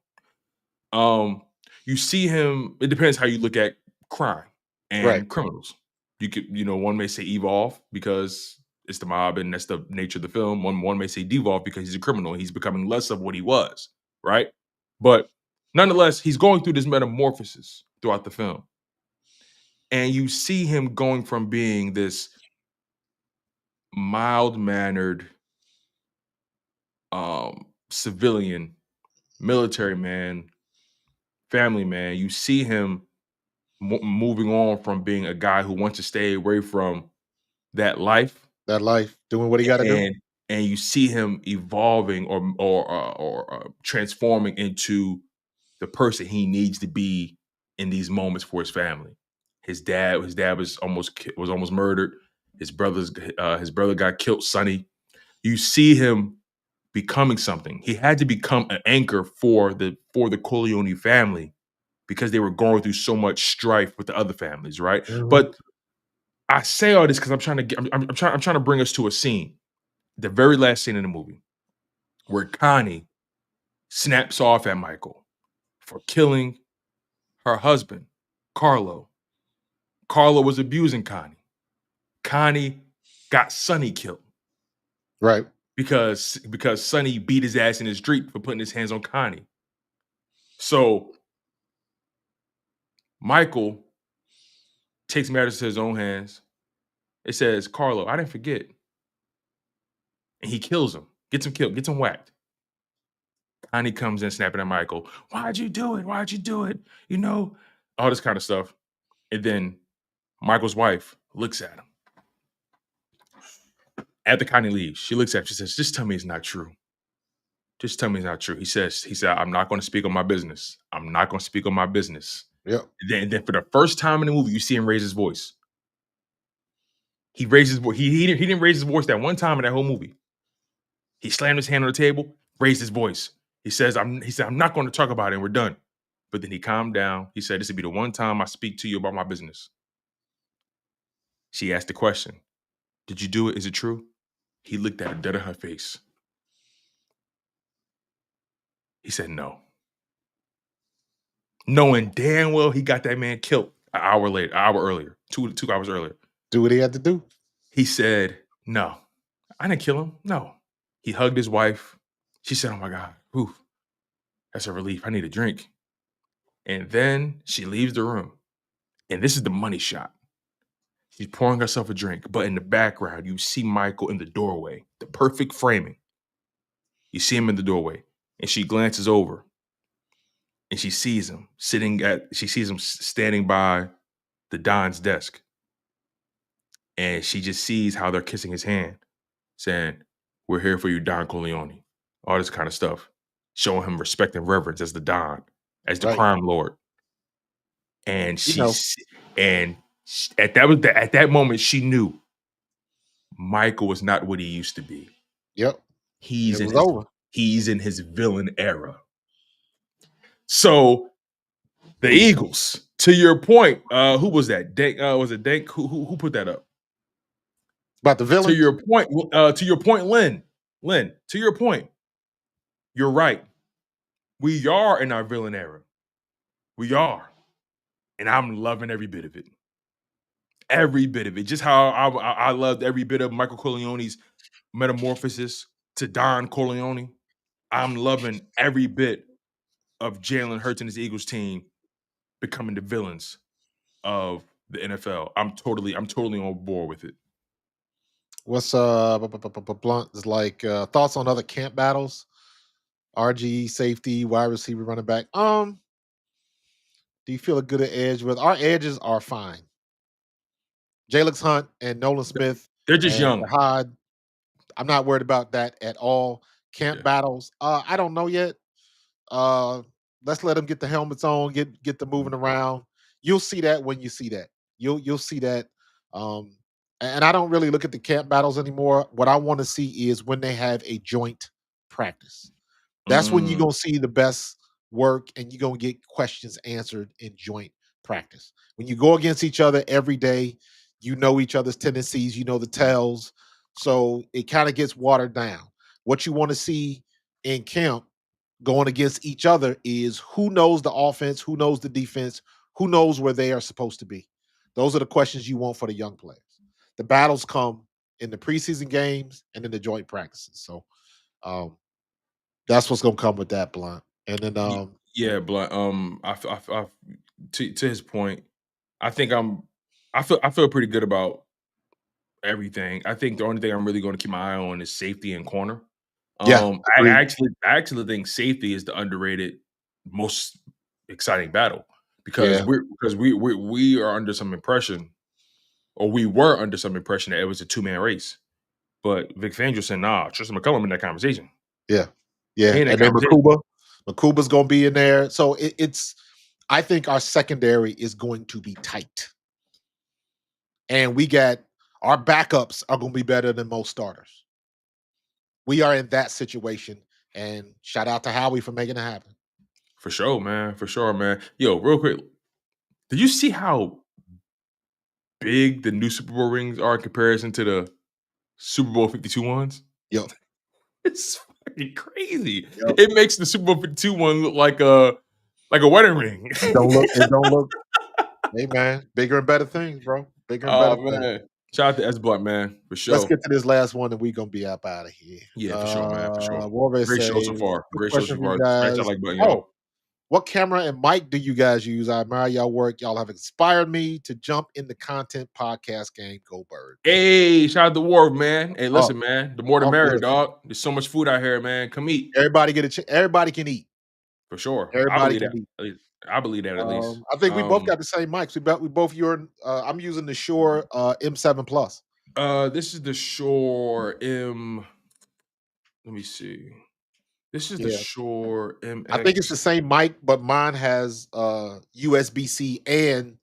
You see him. It depends how you look at crime and criminals. You could, one may say evolve because it's the mob and that's the nature of the film. One may say devolve because he's a criminal. He's becoming less of what he was, right? But nonetheless, he's going through this metamorphosis throughout the film. And you see him going from being this mild-mannered civilian, military man, family man. You see him moving on from being a guy who wants to stay away from that life, doing what he got to do, and you see him evolving or transforming into the person he needs to be in these moments for his family. His dad was almost murdered. His brother got killed. Sonny. You see him becoming something. He had to become an anchor for the Corleone family because they were going through so much strife with the other families, right? Mm-hmm. But I say all this because I'm trying to bring us to a scene, the very last scene in the movie, where Connie snaps off at Michael for killing her husband, Carlo. Carlo was abusing Connie. Connie got Sonny killed. Right. Because Sonny beat his ass in the street for putting his hands on Connie. So Michael takes matters to his own hands. It says, Carlo, I didn't forget. And he kills him, gets him killed, gets him whacked. Connie comes in snapping at Michael. Why'd you do it? Why'd you do it? All this kind of stuff. And then Michael's wife looks at him. After Connie leaves, she looks at him. She says, just tell me it's not true. Just tell me it's not true. He said, I'm not going to speak on my business. I'm not going to speak on my business. Yep. And then for the first time in the movie, you see him raise his voice. He raised his voice. He didn't raise his voice that one time in that whole movie. He slammed his hand on the table, raised his voice. He said, I'm not going to talk about it, and we're done. But then he calmed down. He said, this would be the one time I speak to you about my business. She asked the question, did you do it? Is it true? He looked at her dead in her face. He said, no. Knowing damn well he got that man killed an hour earlier, two hours earlier. Do what he had to do. He said, no, I didn't kill him. No. He hugged his wife. She said, oh my God, oof, that's a relief. I need a drink. And then she leaves the room. And this is the money shot. She's pouring herself a drink. But in the background, you see Michael in the doorway, the perfect framing. You see him in the doorway. And she glances over. And she sees him standing by the Don's desk. And she just sees how they're kissing his hand, saying, we're here for you, Don Corleone. All this kind of stuff. Showing him respect and reverence as the Don, as the crime lord. And at that moment, she knew Michael was not what he used to be. Yep. He's in his villain era. So the Eagles, to your point, who was that? Dank, was it Dank? Who put that up? About the villain? To your point, Lynn, to your point, you're right. We are in our villain era. We are. And I'm loving every bit of it. Every bit of it. Just how I loved every bit of Michael Corleone's metamorphosis to Don Corleone. I'm loving every bit of Jalen Hurts and his Eagles team becoming the villains of the NFL. I'm totally on board with it. What's Blunt is like thoughts on other camp battles? RG, safety, wide receiver, running back. Do you feel a good edge with our edges are fine? Jalen Hunt and Nolan Smith. They're just young. Jihaad, I'm not worried about that at all. Camp battles. I don't know yet. Let's let them get the helmets on, get them moving around. You'll see that when you see that. You'll see that. and I don't really look at the camp battles anymore. What I want to see is when they have a joint practice. That's when you're gonna see the best work and you're gonna get questions answered in joint practice. When you go against each other every day, you know each other's tendencies, you know the tells. So it kind of gets watered down. What you want to see in camp going against each other is who knows the offense, who knows the defense, who knows where they are supposed to be. Those are the questions you want for the young players. The battles come in the preseason games and in the joint practices. So that's what's gonna come with that, Blunt. And then yeah, Blunt. To his point, I think I feel pretty good about everything. I think the only thing I'm really going to keep my eye on is safety and corner. yeah, I agreed. actually think safety is the underrated, most exciting battle because Yeah. we are under some impression, or we were under some impression that it was a 2-man race. But Vic Fangio said, "Nah, Tristan McCullum in that conversation." Yeah. He Yeah. in that And then conversation Makuba's gonna be in there. So it's I think our secondary is going to be tight. And we got our backups are gonna be better than most starters. We are in that situation. And shout out to Howie for making it happen. for sure, man. For sure, man. Yo, real quick, did you see how big the new Super Bowl rings are in comparison to the Super Bowl 52 ones? Yo. It's fucking crazy. Yep. It makes the Super Bowl 52 one look like a wedding ring. It don't look. Hey man, bigger and better things, bro. Bigger and better Oh things. man. Shout out to S Blunt, man, for sure. Let's get to this last one and we're gonna be up out of here. Yeah, for sure, man. For sure. Warbeck Great show say, so far. quick Great show question so for you far. Smash that guys. like button, y'all. What camera and mic do you guys use? I admire y'all work. Y'all have inspired me to jump in the content podcast game. Go Bird. Hey, shout out to Wharf, man. Hey, listen, man. The more the merrier, listen. dog. There's so much food out here, man. Come eat. Everybody everybody can eat. For sure. Everybody I can believe eat. that. I believe that at least. I think we both got the same mics. We both I'm using the Shure M7 Plus. This is the Shure M. Let me see. This is the Shure MX. I think it's the same mic, but mine has USB-C and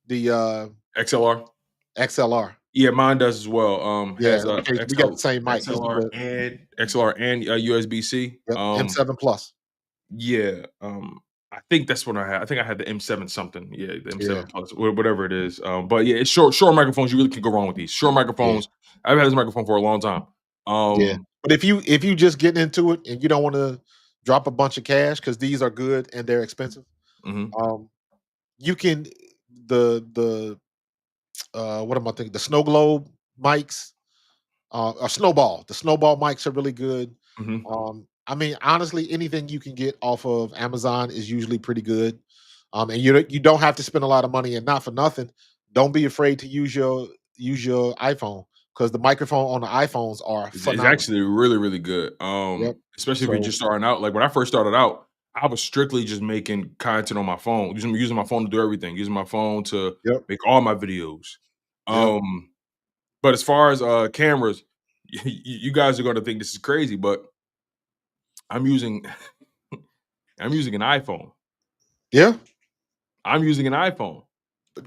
the XLR. Yeah, mine does as well. Has we got the same mic. XLR and USB-C. Yep, M7 Plus. Yeah. I think that's what I had. I think I had the M7 something. Yeah, the M7 Plus, whatever it is. But yeah, it's Shure microphones. You really can go wrong with these Shure microphones. I've had this microphone for a long time. But if you just get into it and you don't want to drop a bunch of cash because these are good and they're expensive, you can the what am I thinking? The Snow Globe mics, or Snowball. The Snowball mics are really good. I mean, honestly, anything you can get off of Amazon is usually pretty good. And you don't have to spend a lot of money, and not for nothing. Don't be afraid to use your iPhone because the microphone on the iPhones are phenomenal. It's actually really, really good. Especially if you're just starting out. Like when I first started out, I was strictly just making content on my phone, using my phone to do everything, using my phone to make all my videos. But as far as cameras, you guys are going to think this is crazy, but I'm using an iPhone. Yeah, I'm using an iPhone.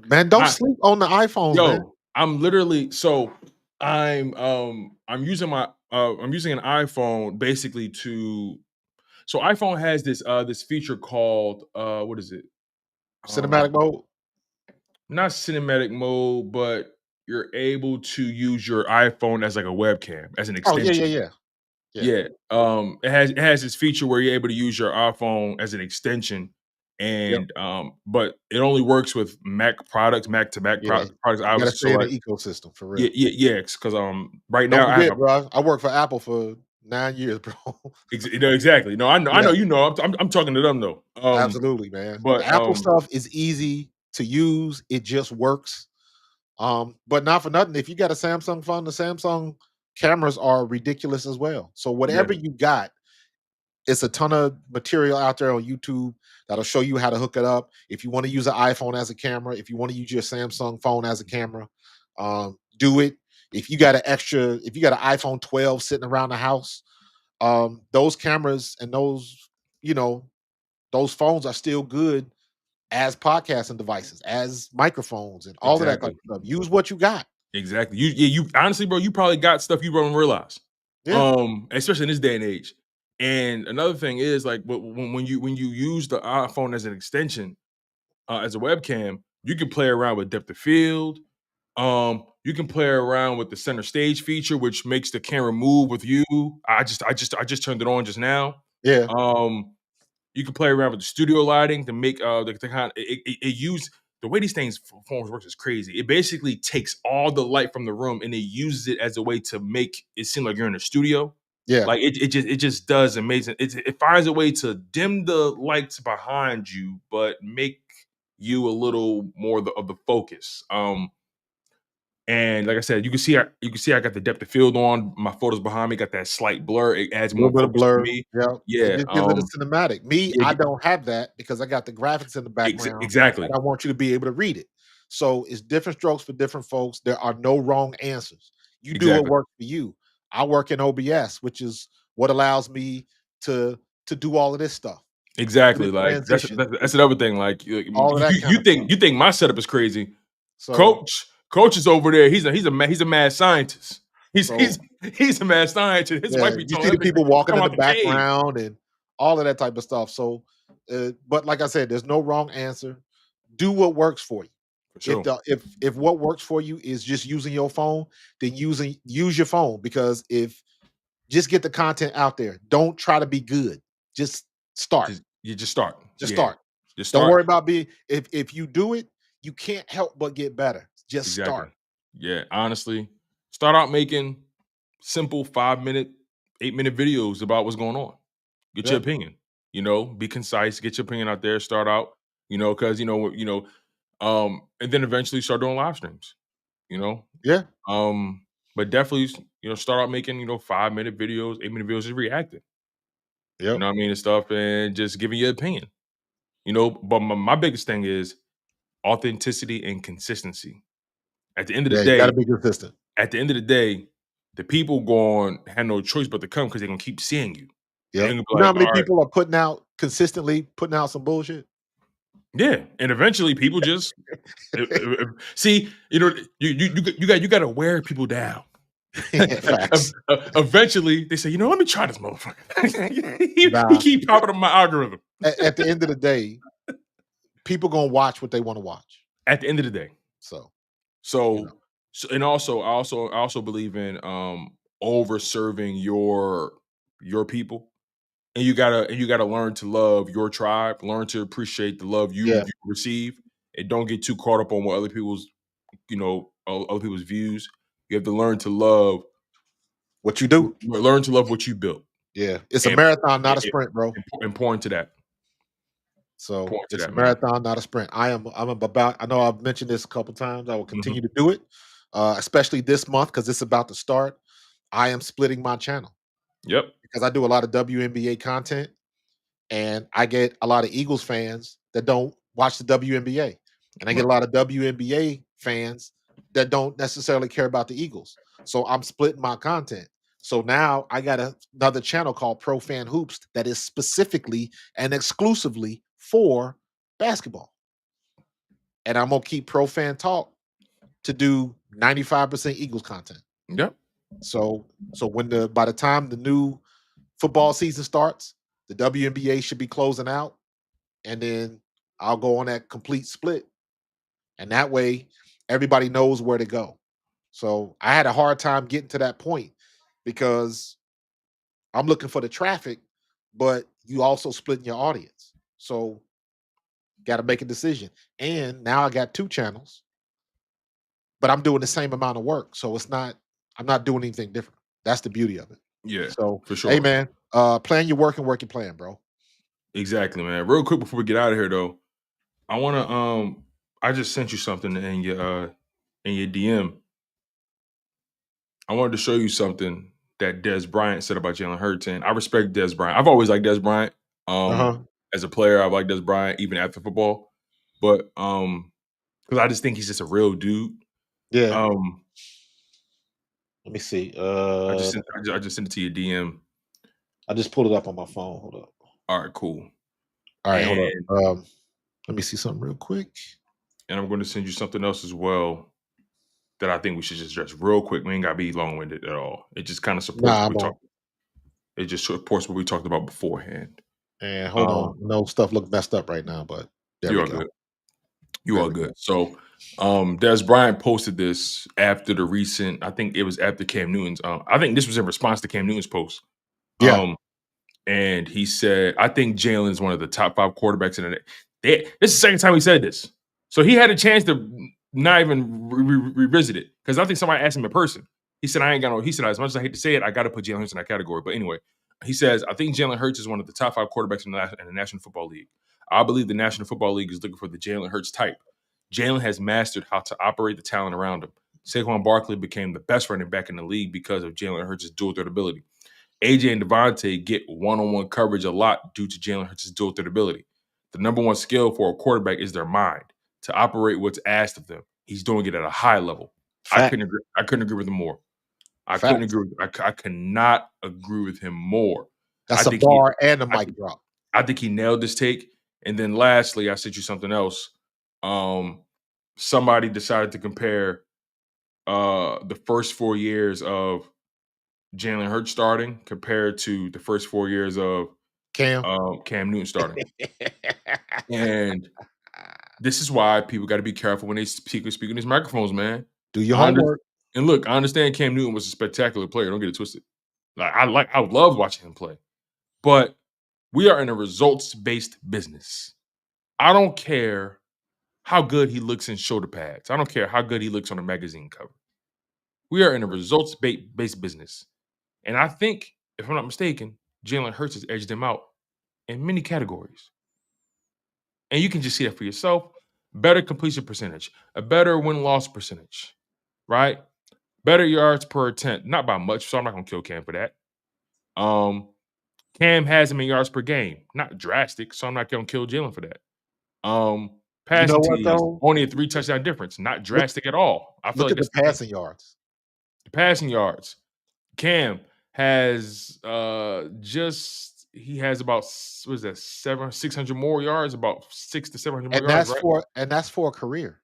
Man, don't sleep on the iPhone. Yo, man. I'm literally I'm using an iPhone basically to. So iPhone has this feature called what is it? Cinematic mode. Not cinematic mode, but you're able to use your iPhone as like a webcam, as an extension. Yeah. It has this feature where you're able to use your iPhone as an extension, and but it only works with Mac products, Mac to Mac products. You gotta stay in the ecosystem for real. Yeah. Because right Don't now forget, bro. I worked for Apple for 9 years, bro. Exactly. No, I know. You know. I'm talking to them though. Absolutely, man. But the Apple stuff is easy to use. It just works. But not for nothing. If you got a Samsung phone, the Samsung cameras are ridiculous as well. So whatever you got, it's a ton of material out there on YouTube that'll show you how to hook it up. If you want to use an iPhone as a camera, if you want to use your Samsung phone as a camera, do it. If you got an iPhone 12 sitting around the house, those cameras and those phones are still good as podcasting devices, as microphones, and all of that kind of stuff. Use what you got. Exactly. You honestly, bro, you probably got stuff you don't realize. Yeah. Especially in this day and age. And another thing is like when you use the iPhone as an extension, as a webcam, you can play around with depth of field. You can play around with the center stage feature, which makes the camera move with you. I just turned it on just now. Yeah. You can play around with the studio lighting to make the kind. It use the way these phones works is crazy. It basically takes all the light from the room and it uses it as a way to make it seem like you're in a studio. Yeah. Like it just does amazing. It finds a way to dim the lights behind you, but make you a little more of the focus. And like I said, you can see I got the depth of field on. My photos behind me got that slight blur. It adds A more little bit of focus for blur. me. Yeah. It Yeah. just gives it a cinematic. Me, yeah, I don't have that because I got the graphics in the background. exactly. And I want you to be able to read it. So it's different strokes for different folks. There are no wrong answers. You do what Exactly. works for you. I work in OBS, which is what allows me to do all of this stuff. Exactly. Like that's another thing. Like all of that kind of stuff. You think my setup is crazy. So Coach is over there. He's a mad scientist. He's a mad scientist. His wife be you see the people walking in the background and all of that type of stuff. So, but like I said, there's no wrong answer. Do what works for you. For sure. If what works for you is just using your phone, then use your phone, because if just get the content out there. Don't try to be good. Just start. Just start. Start. Just start. Don't worry about being. If you do it, you can't help but get better. Just start. Yeah, honestly, start out making simple 5-minute, 8-minute videos about what's going on. Get your opinion. Be concise. Get your opinion out there. Start out. Because and then eventually start doing live streams. Yeah. But definitely, start out making 5-minute videos, 8-minute videos, just reacting. Yeah. You know what I mean, and stuff, and just giving your opinion. But my biggest thing is authenticity and consistency. At the end of the day, you gotta be consistent. At the end of the day, the people going have no choice but to come because they're gonna keep seeing you. Yeah. You know how many people are consistently putting out some bullshit? Yeah, and eventually people just see. You got to wear people down. Eventually, they say, let me try this motherfucker. he keep popping up my algorithm. At the end of the day, people gonna watch what they want to watch. At the end of the day, so and also, I also believe in over serving your people, and you gotta learn to love your tribe, learn to appreciate the love you receive, and don't get too caught up on what other people's other people's views. You have to learn to love what you do. Learn to love what you built. Yeah, it's a marathon, not a sprint, bro. Important to that. So it's a marathon, not a sprint. I know I've mentioned this a couple times. I will continue to do it, especially this month because it's about to start. I am splitting my channel. Yep. Because I do a lot of WNBA content, and I get a lot of Eagles fans that don't watch the WNBA, and I get a lot of WNBA fans that don't necessarily care about the Eagles. So I'm splitting my content. So now I got another channel called Pro Fan Hoops that is specifically and exclusively for basketball. And I'm gonna keep Pro Fan Talk to do 95% Eagles content. Yep. So by the time the new football season starts, the WNBA should be closing out, and then I'll go on that complete split. And that way everybody knows where to go. So I had a hard time getting to that point because I'm looking for the traffic, but you also splitting your audience. So got to make a decision. And now I got 2 channels, but I'm doing the same amount of work. So I'm not doing anything different. That's the beauty of it. Yeah. So for sure. Hey man, plan your work and work your plan, bro. Exactly, man. Real quick before we get out of here though, I wanna I just sent you something in your DM. I wanted to show you something that Dez Bryant said about Jalen Hurts, and I respect Dez Bryant. I've always liked Dez Bryant. As a player, I like Dez Bryant even after football. But because I just think he's just a real dude. Yeah. Let me see. I just sent it to your DM. I just pulled it up on my phone. Hold up. All right, cool. All right, hold up. Let me see something real quick. And I'm going to send you something else as well. that I think we should just address real quick. We ain't gotta be long-winded at all. It just kind of supports what we talked. It just supports what we talked about beforehand. And hold on, no stuff look messed up right now, but there we go. Good. You are good. So, Des Bryant posted this after the recent. I think it was after Cam Newton's. I think this was in response to Cam Newton's post. Yeah. And he said, "I think Jalen's one of the top 5 quarterbacks in the." This is the second time he said this, so he had a chance to not even revisit it because I think somebody asked him in person. He said, "I ain't got no." He said, "As much as I hate to say it, I got to put Jalen Hurts in that category." But anyway, he says, "I think Jalen Hurts is one of the top 5 quarterbacks in the National Football League. I believe the National Football League is looking for the Jalen Hurts type. Jalen has mastered how to operate the talent around him. Saquon Barkley became the best running back in the league because of Jalen Hurts' dual threat ability. AJ and Devontae get one-on-one coverage a lot due to Jalen Hurts' dual threat ability. The number one skill for a quarterback is their mind, to operate what's asked of them. He's doing it at a high level." I couldn't agree with him more. I cannot agree with him more. That's a bar and a mic drop. I think he nailed this take. And then lastly, I sent you something else. Somebody decided to compare the first 4 years of Jalen Hurts starting compared to the first 4 years of Cam Newton starting. And this is why people got to be careful when they speak in these microphones, man. Do your homework. And look, I understand Cam Newton was a spectacular player. Don't get it twisted. I love watching him play. But we are in a results-based business. I don't care how good he looks in shoulder pads. I don't care how good he looks on a magazine cover. We are in a results-based business. And I think, if I'm not mistaken, Jalen Hurts has edged him out in many categories. And you can just see that for yourself. Better completion percentage, a better win-loss percentage, right? Better yards per attempt, not by much, so I'm not going to kill Cam for that. Cam has him in yards per game, not drastic, so I'm not going to kill Jalen for that. Passing TDs, only a 3 touchdown difference, not drastic at all. I feel look at the passing yards. The passing yards. Cam has he has about 600 more yards, about 600 to 700 more yards, right? And that's for a career.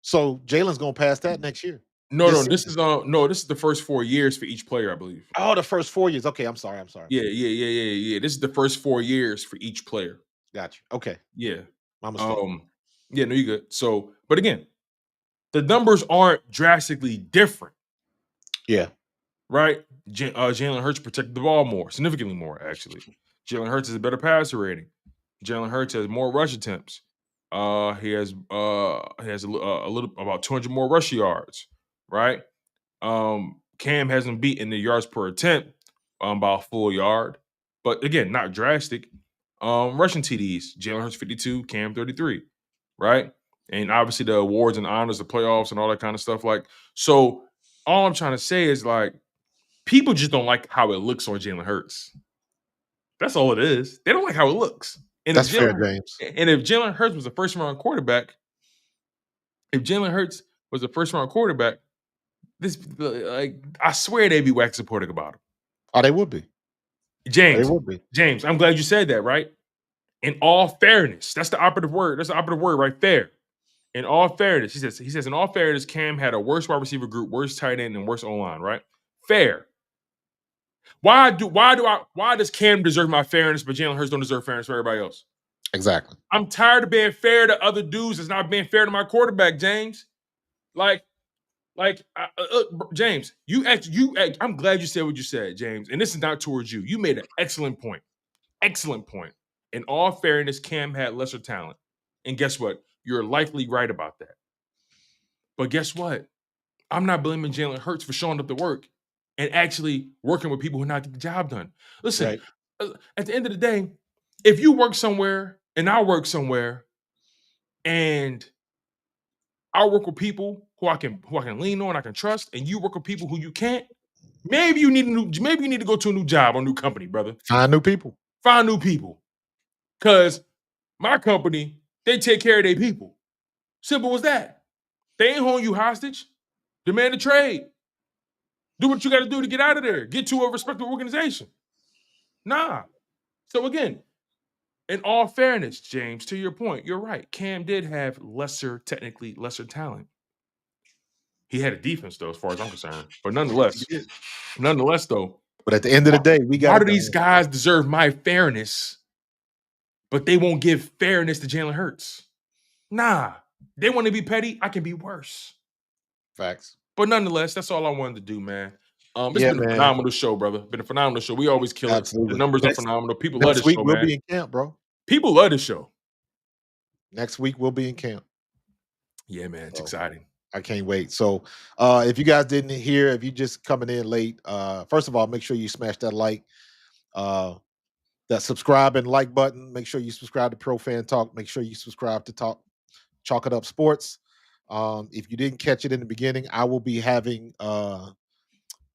So Jalen's gonna pass that next year. No, this is the first 4 years for each player, I believe. Oh, the first 4 years. Okay, I'm sorry. Yeah. This is the first 4 years for each player. Gotcha. Okay. Yeah. My mistake. Yeah, no, you're good. So, but again, the numbers aren't drastically different. Yeah. Right? Jalen Hurts protected the ball more, significantly more, actually. Jalen Hurts has a better passer rating. Jalen Hurts has more rush attempts. He has a little about 200 more rush yards, right? Cam hasn't beaten the yards per attempt by a full yard, but again, not drastic. Rushing TDs, Jalen Hurts 52, Cam 33, right? And obviously the awards and honors, the playoffs and all that kind of stuff. Like, so all I'm trying to say is like, people just don't like how it looks on Jalen Hurts. That's all it is. They don't like how it looks. And that's fair, James. And if Jalen Hurts was a first-round quarterback, this I swear they'd be wax supporting about him. Oh, they would be. James, they would be. James, I'm glad you said that, right? In all fairness, that's the operative word. That's the operative word right there. In all fairness, he says, in all fairness, Cam had a worse wide receiver group, worse tight end, and worse O-line, right? Fair. Why does Cam deserve my fairness, but Jalen Hurts don't deserve fairness for everybody else? Exactly. I'm tired of being fair to other dudes that's not being fair to my quarterback, James. James, I'm glad you said what you said, James. And this is not towards you. You made an excellent point. Excellent point. In all fairness, Cam had lesser talent. And guess what? You're likely right about that. But guess what? I'm not blaming Jalen Hurts for showing up to work and actually working with people who not get the job done. Listen, at the end of the day, if you work somewhere and I work somewhere and I work with people who I can lean on, I can trust, and you work with people who you can't, maybe you need to go to a new job or new company, brother. Find new people. Because my company, they take care of their people. Simple as that. They ain't holding you hostage. Demand a trade. Do what you got to do to get out of there. Get to a respectable organization. Nah. So again, in all fairness, James, to your point, you're right. Cam did have technically lesser talent. He had a defense, though, as far as I'm concerned. But nonetheless, though. But at the end of the day, we got. Why do these guys deserve my fairness, but they won't give fairness to Jalen Hurts? Nah, they want to be petty. I can be worse. Facts. But nonetheless, that's all I wanted to do, man. It's been a phenomenal show, brother. Been a phenomenal show. We always kill it. The numbers are phenomenal. People love this show, man. Next week we'll be in camp, bro. People love this show. Next week we'll be in camp. Yeah, man. It's exciting. I can't wait. So if you guys didn't hear, if you just coming in late, first of all, make sure you smash that like, that subscribe and like button. Make sure you subscribe to Pro Fan Talk. Make sure you subscribe to Chalk It Up Sports. If you didn't catch it in the beginning, I will be having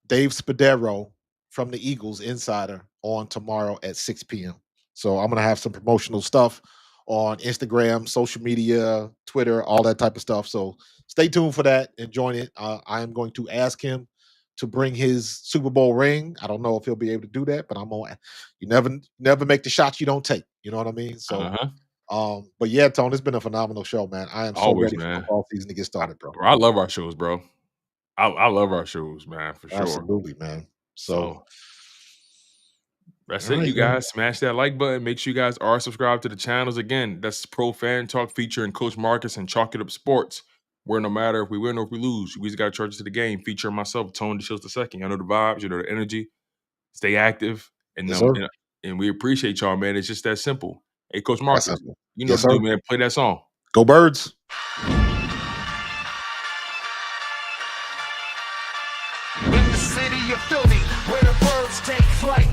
Dave Spadero from the Eagles Insider on tomorrow at 6 p.m. So I'm going to have some promotional stuff on Instagram, social media, Twitter, all that type of stuff. So stay tuned for that and join it. I am going to ask him to bring his Super Bowl ring. I don't know if he'll be able to do that, but you never make the shots you don't take. You know what I mean? So, but yeah, Tone, it's been a phenomenal show, man. I am so ready for football season to get started, bro. I love our shows, bro. I love our shows, man, for sure. Absolutely, man. So that's it, you guys. Smash that like button. Make sure you guys are subscribed to the channels. Again, that's Pro Fan Talk featuring Coach Markus and Chalk It Up Sports, where no matter if we win or if we lose, we just got to charge to the game. Featuring myself, Tone DeShields II. You know the vibes, you know the energy. Stay active. And we appreciate y'all, man. It's just that simple. Hey, Coach Markus, you know what to do, man. Play that song. Go Birds. In the city of Philly, where the birds take flight,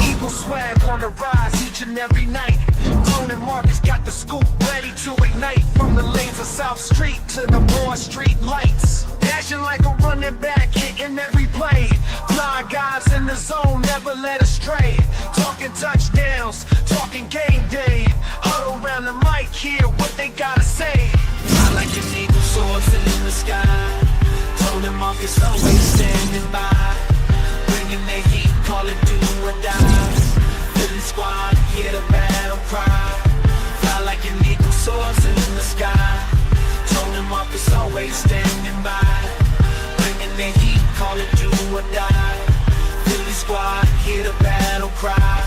Eagle swag on the rise each and every night. Tone and Markus got the scoop ready to ignite. From the lanes of South Street to the Moore Street lights, dashing like a running back, hitting every play. Flying guys in the zone, never led astray. Talking touchdowns, talking game day. Huddle around the mic, hear what they gotta say. I like an eagle soaring in the sky. Tone and Markus always standing by, bringing their heat, call it do or die. Philly squad, hear the battle cry. Fly like an eagle soaring in the sky. Tone and Markus always standing by, bringing their heat, call it do or die. Philly squad, hear the battle cry.